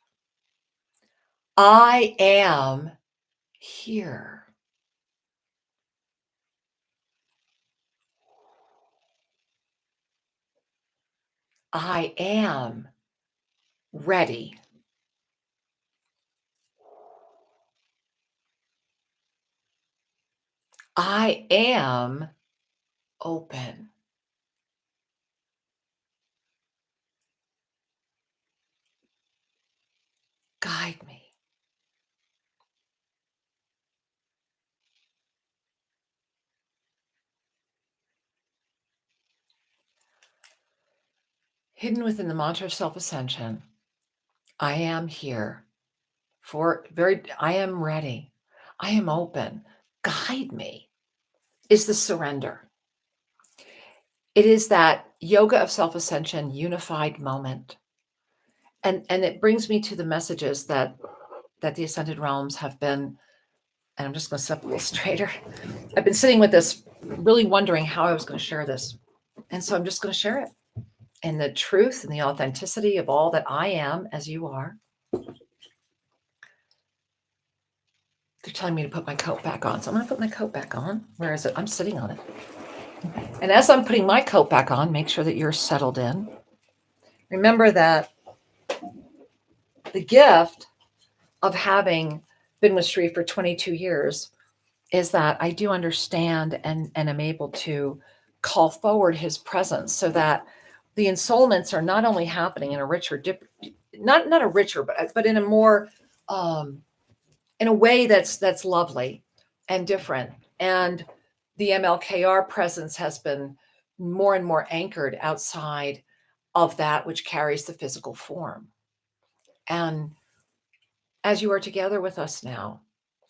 I am here. I am ready. I am open. Guide me. Hidden within the mantra of self-ascension, I am here. I am ready. I am open. Guide me is the surrender. It is that yoga of self-ascension unified moment. And it brings me to the messages that the ascended realms have been, and I'm just going to sit up a little straighter. I've been sitting with this, really wondering how I was going to share this. And so I'm just going to share it. And the truth and the authenticity of all that I am as you are. They're telling me to put my coat back on. So I'm going to put my coat back on. Where is it? I'm sitting on it. And as I'm putting my coat back on, make sure that you're settled in. Remember that the gift of having been with Shri for 22 years is that I do understand and am able to call forward his presence so that the ensoulments are not only happening in a richer, not a richer, but in a more, in a way that's lovely and different. And the MLKR presence has been more and more anchored outside of that which carries the physical form. And as you are together with us now,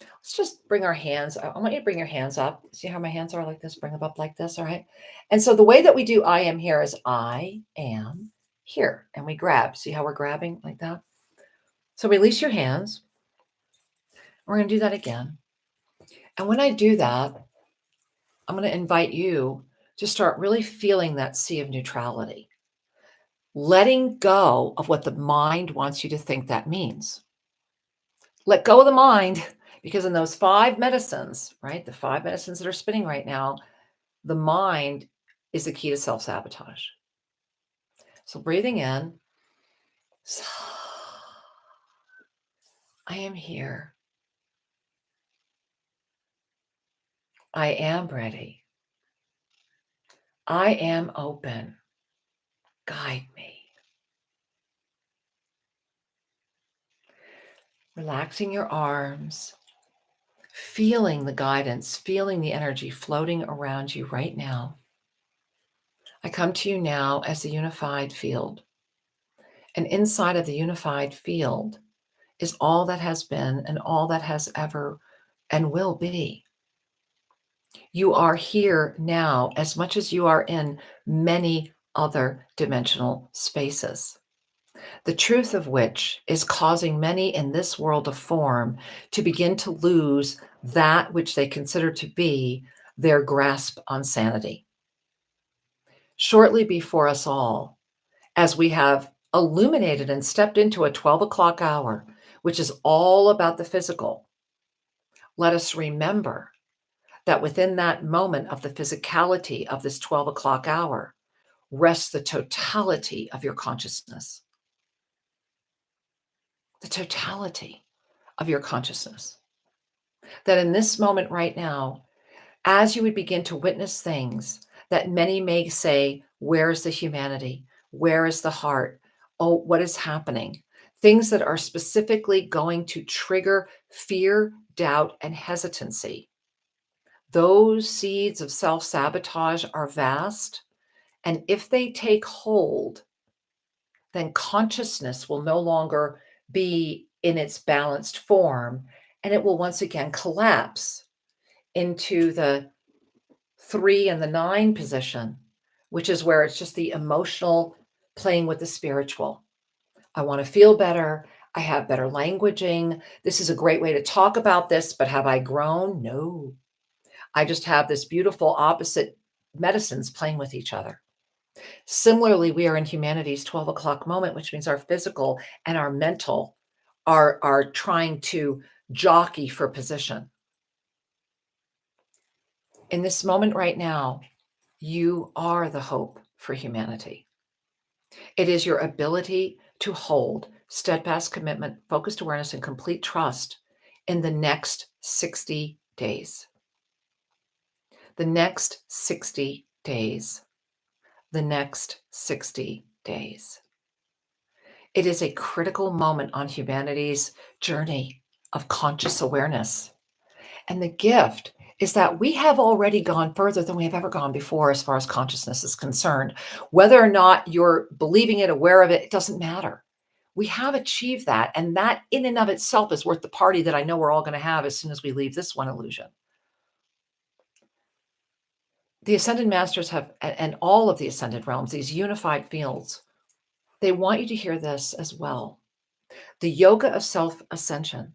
let's just bring our hands. I want you to bring your hands up. See how my hands are like this? Bring them up like this. All right. And so the way that we do I am here is I am here. And we grab. See how we're grabbing like that? So release your hands. We're going to do that again. And when I do that, I'm going to invite you to start really feeling that sea of neutrality, letting go of what the mind wants you to think that means. Let go of the mind, because in those 5 medicines, right, the 5 medicines that are spinning right now, the mind is the key to self-sabotage. So breathing in, I am here. I am ready. I am open. Guide me. Relaxing your arms, feeling the guidance, feeling the energy floating around you right now. I come to you now as the unified field. And inside of the unified field is all that has been and all that has ever and will be. You are here now as much as you are in many other dimensional spaces, the truth of which is causing many in this world of form to begin to lose that which they consider to be their grasp on sanity. Shortly before us all, as we have illuminated and stepped into a 12 o'clock hour, which is all about the physical, let us remember that within that moment of the physicality of this 12 o'clock hour rests the totality of your consciousness. The totality of your consciousness. That in this moment right now, as you would begin to witness things that many may say, where is the humanity? Where is the heart? Oh, what is happening? Things that are specifically going to trigger fear, doubt, and hesitancy. Those seeds of self-sabotage are vast. And if they take hold, then consciousness will no longer be in its balanced form, and it will once again collapse into the 3 and the 9 position, which is where it's just the emotional playing with the spiritual. I want to feel better. I have better languaging. This is a great way to talk about this, but have I grown? No. I just have this beautiful opposite medicines playing with each other. Similarly, we are in humanity's 12 o'clock moment, which means our physical and our mental are trying to jockey for position. In this moment right now, you are the hope for humanity. It is your ability to hold steadfast commitment, focused awareness, and complete trust in the next 60 days. The next 60 days. The next 60 days. It is a critical moment on humanity's journey of conscious awareness. And the gift is that we have already gone further than we have ever gone before as far as consciousness is concerned. Whether or not you're believing it, aware of it, it doesn't matter. We have achieved that. And that in and of itself is worth the party that I know we're all going to have as soon as we leave this one illusion. The Ascended Masters have, and all of the Ascended realms, these unified fields, they want you to hear this as well. The yoga of self-ascension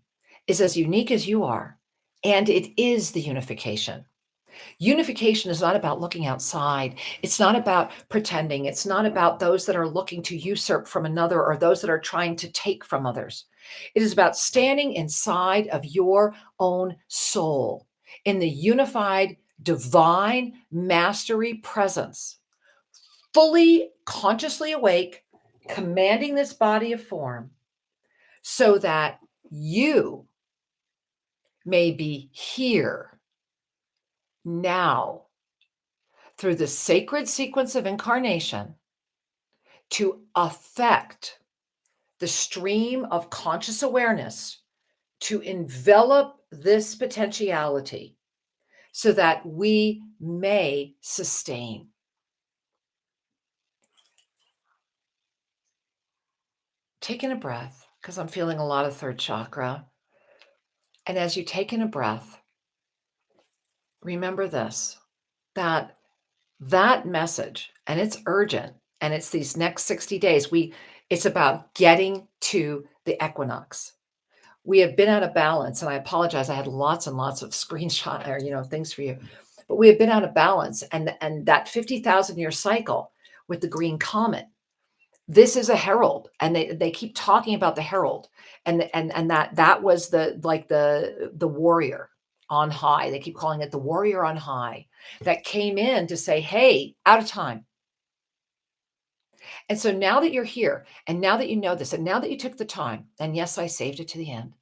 is as unique as you are, and it is the unification. Unification is not about looking outside. It's not about pretending. It's not about those that are looking to usurp from another or those that are trying to take from others. It is about standing inside of your own soul in the unified divine mastery presence, fully consciously awake, commanding this body of form so that you may be here now through the sacred sequence of incarnation to affect the stream of conscious awareness to envelop this potentiality so that we may sustain. Taking a breath, because I'm feeling a lot of third chakra. And as you take in a breath, remember this, that message, and it's urgent, and it's these next 60 days. It's about getting to the equinox. We have been out of balance, and I apologize. I had lots and lots of screenshot or things for you, but we have been out of balance, and that 50,000-year cycle with the green comet. This is a herald, and they keep talking about the herald, and that was the warrior on high. They keep calling it the warrior on high that came in to say, hey, out of time. And so now that you're here, and now that you know this, and now that you took the time, and yes, I saved it to the end.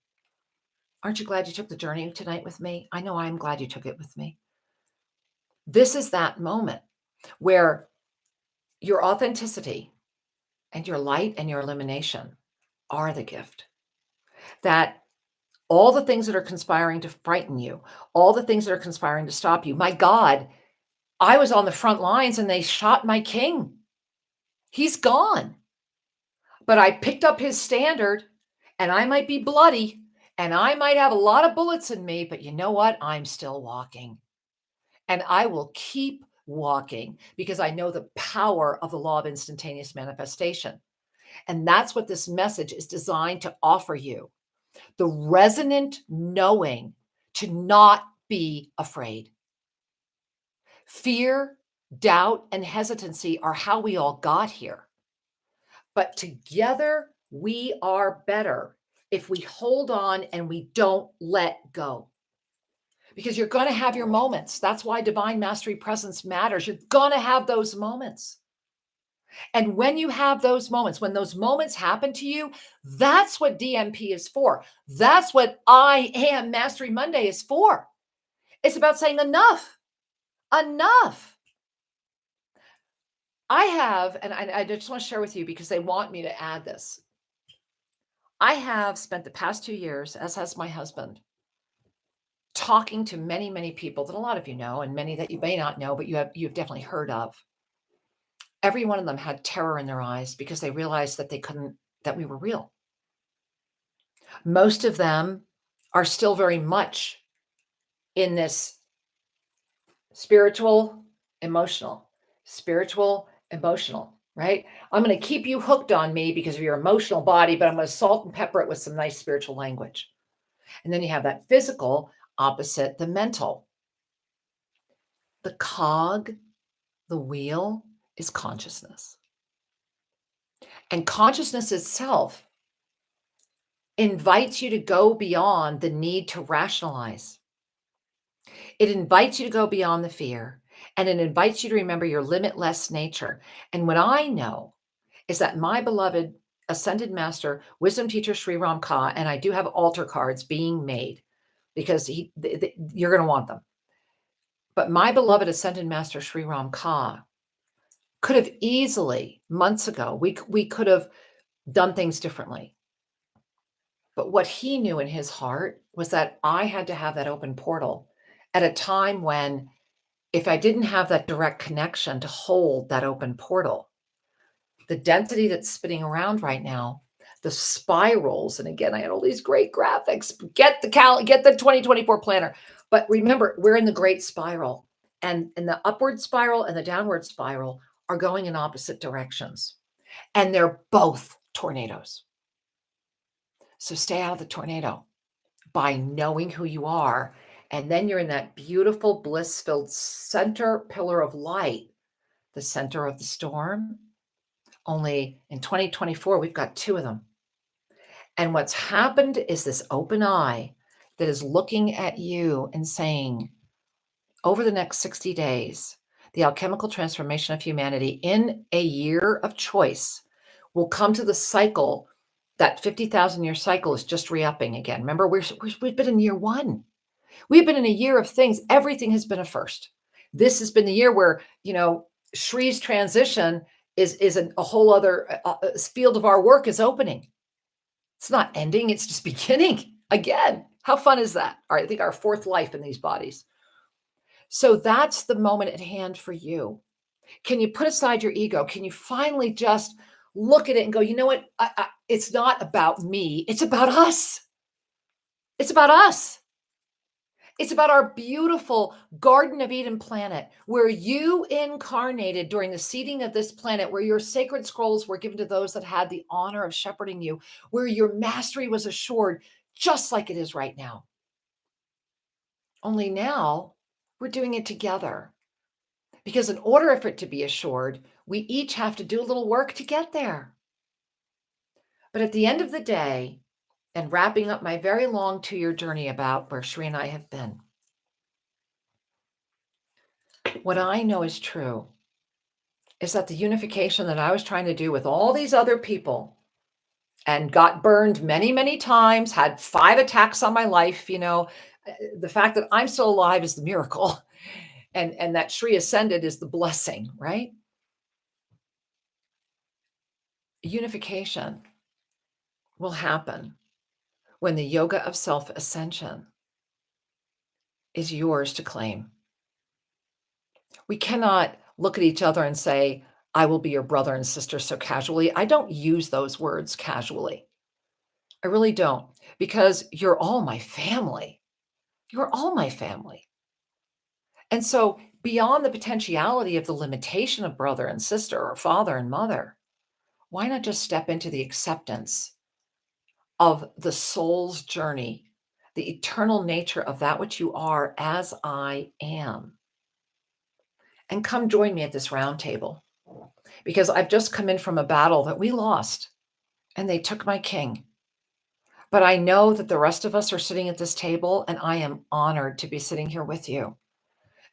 Aren't you glad you took the journey tonight with me? I know I'm glad you took it with me. This is that moment where your authenticity and your light and your illumination are the gift. That all the things that are conspiring to frighten you, all the things that are conspiring to stop you, my God, I was on the front lines and they shot my king. He's gone. But I picked up his standard, and I might be bloody and I might have a lot of bullets in me, but you know what? I'm still walking. And I will keep walking because I know the power of the law of instantaneous manifestation. And that's what this message is designed to offer you. The resonant knowing to not be afraid. Fear, doubt, and hesitancy are how we all got here. But together we are better if we hold on and we don't let go. Because you're going to have your moments. That's why divine mastery presence matters. You're going to have those moments. And when you have those moments, when those moments happen to you, that's what DMP is for. That's what I Am Mastery Monday is for. It's about saying enough, enough. I have, and I just want to share with you because they want me to add this. I have spent the past 2 years, as has my husband, talking to many, many people that a lot of you know, and many that you may not know, but you've definitely heard of. Every one of them had terror in their eyes because they realized that we were real. Most of them are still very much in this spiritual, emotional, spiritual, emotional, right? I'm going to keep you hooked on me because of your emotional body, but I'm going to salt and pepper it with some nice spiritual language. And then you have that physical opposite, the mental. The cog, the wheel is consciousness. And consciousness itself invites you to go beyond the need to rationalize. It invites you to go beyond the fear, and it invites you to remember your limitless nature. And what I know is that my beloved ascended master, wisdom teacher Shrim Ramka, and I do have altar cards being made because you're going to want them. But my beloved ascended master Shrim Ramka could have easily, months ago, we could have done things differently. But what he knew in his heart was that I had to have that open portal at a time when, if I didn't have that direct connection to hold that open portal, the density that's spinning around right now, the spirals, and again, I had all these great graphics. Get the 2024 planner. But remember, we're in the great spiral, and the upward spiral and the downward spiral are going in opposite directions, and they're both tornadoes. So stay out of the tornado by knowing who you are. And then you're in that beautiful, bliss-filled center pillar of light, the center of the storm. Only in 2024, we've got two of them. And what's happened is this open eye that is looking at you and saying, over the next 60 days, the alchemical transformation of humanity in a year of choice will come to the cycle. That 50,000 year cycle is just re-upping again. Remember, we've been in year one. We've been in a year of things. Everything has been a first. This has been the year where, Shri's transition is a whole other field of our work is opening. It's not ending. It's just beginning again. How fun is that? All right, I think our fourth life in these bodies. So that's the moment at hand for you. Can you put aside your ego? Can you finally just look at it and go, you know what? It's not about me. It's about us. It's about us. It's about our beautiful Garden of Eden planet where you incarnated during the seeding of this planet, where your sacred scrolls were given to those that had the honor of shepherding you, where your mastery was assured, just like it is right now. Only now we're doing it together. Because in order for it to be assured, we each have to do a little work to get there. But at the end of the day, and wrapping up my very long 2-year journey about where Shri and I have been, what I know is true is that the unification that I was trying to do with all these other people and got burned many, many times, had 5 attacks on my life, the fact that I'm still alive is the miracle. And that Shri ascended is the blessing, right? Unification will happen when the yoga of self-ascension is yours to claim. We cannot look at each other and say, I will be your brother and sister so casually. I don't use those words casually. I really don't, because you're all my family. You're all my family. And so beyond the potentiality of the limitation of brother and sister or father and mother, why not just step into the acceptance of the soul's journey, the eternal nature of that which you are as I am? And come join me at this round table, because I've just come in from a battle that we lost and they took my king. But I know that the rest of us are sitting at this table, and I am honored to be sitting here with you.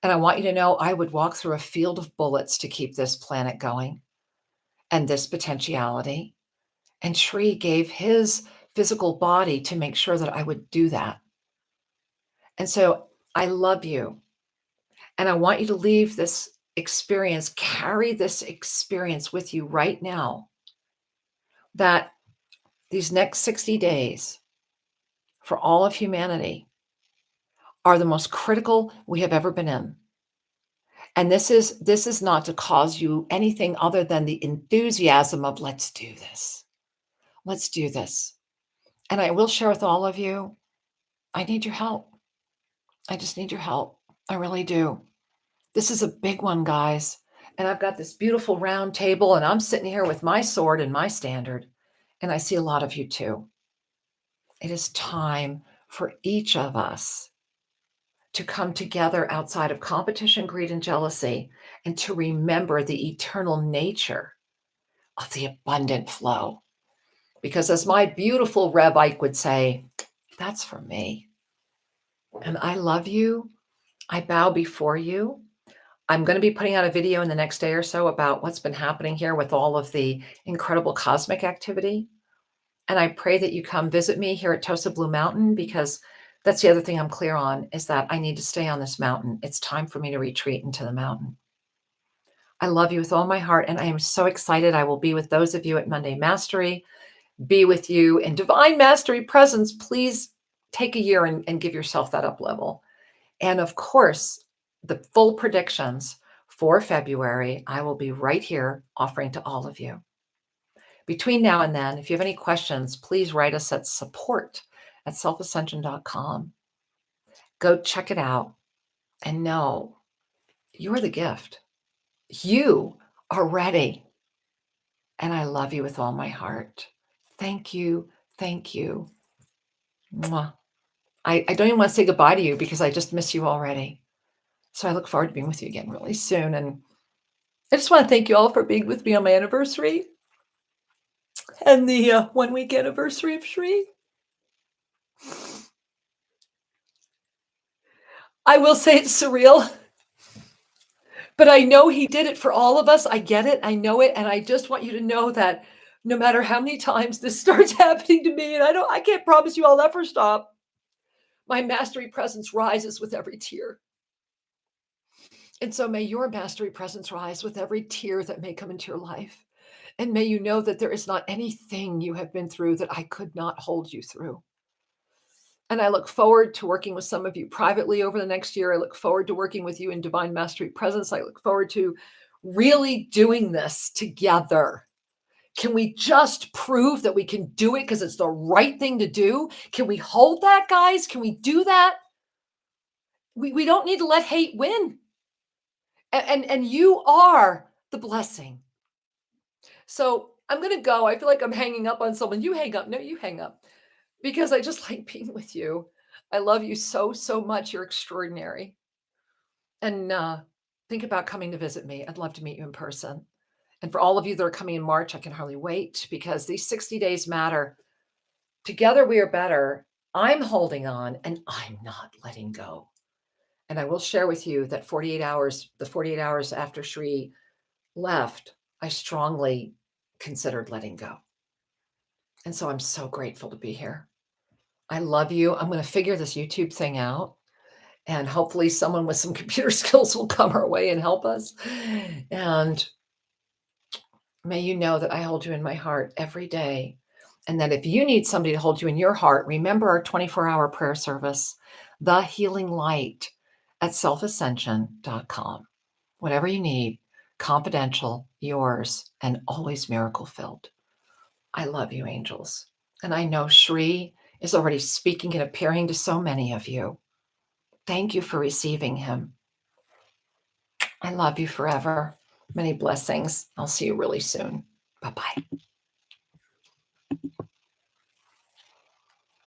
And I want you to know I would walk through a field of bullets to keep this planet going and this potentiality. And Shri gave his physical body to make sure that I would do that. And so I love you. And I want you to leave this experience, carry this experience with you right now, that these next 60 days for all of humanity are the most critical we have ever been in. And this is not to cause you anything other than the enthusiasm of let's do this. Let's do this. And I will share with all of you, I need your help. I just need your help. I really do. This is a big one, guys. And I've got this beautiful round table, and I'm sitting here with my sword and my standard. And I see a lot of you too. It is time for each of us to come together outside of competition, greed, and jealousy, and to remember the eternal nature of the abundant flow. Because as my beautiful Rev Ike would say, that's for me. And I love you. I bow before you. I'm going to be putting out a video in the next day or so about what's been happening here with all of the incredible cosmic activity. And I pray that you come visit me here at Tosa Blue Mountain, because that's the other thing I'm clear on, is that I need to stay on this mountain. It's time for me to retreat into the mountain. I love you with all my heart, and I am so excited. I will be with those of you at Monday Mastery, be with you in Divine Mastery Presence. Please take a year and give yourself that up level. And of course, the full predictions for February, I will be right here offering to all of you. Between now and then, if you have any questions, please write us at support@selfascension.com. Go check it out and know you're the gift. You are ready. And I love you with all my heart. Thank you. Thank you. Mwah. I don't even want to say goodbye to you because I just miss you already. So I look forward to being with you again really soon. And I just want to thank you all for being with me on my anniversary and the 1 week anniversary of Shri. I will say it's surreal, but I know he did it for all of us. I get it. I know it. And I just want you to know that no matter how many times this starts happening to me, and I can't promise you I'll ever stop, my mastery presence rises with every tear. And so may your mastery presence rise with every tear that may come into your life. And may you know that there is not anything you have been through that I could not hold you through. And I look forward to working with some of you privately over the next year. I look forward to working with you in Divine Mastery Presence. I look forward to really doing this together. Can we just prove that we can do it because it's the right thing to do? Can we hold that, guys? Can we do that? We don't need to let hate win. And you are the blessing. So I'm going to go. I feel like I'm hanging up on someone. You hang up. No, you hang up. Because I just like being with you. I love you so, so much. You're extraordinary. And think about coming to visit me. I'd love to meet you in person. And for all of you that are coming in March, I can hardly wait, because these 60 days matter. Together we are better. I'm holding on and I'm not letting go. And I will share with you that the 48 hours after Shri left, I strongly considered letting go. And so I'm so grateful to be here. I love you. I'm going to figure this YouTube thing out. And hopefully someone with some computer skills will come our way and help us. And may you know that I hold you in my heart every day. And that if you need somebody to hold you in your heart, remember our 24-hour prayer service, The Healing Light, at selfascension.com. Whatever you need, confidential, yours, and always miracle filled. I love you, angels. And I know Shri is already speaking and appearing to so many of you. Thank you for receiving him. I love you forever. Many blessings. I'll see you really soon. Bye-bye.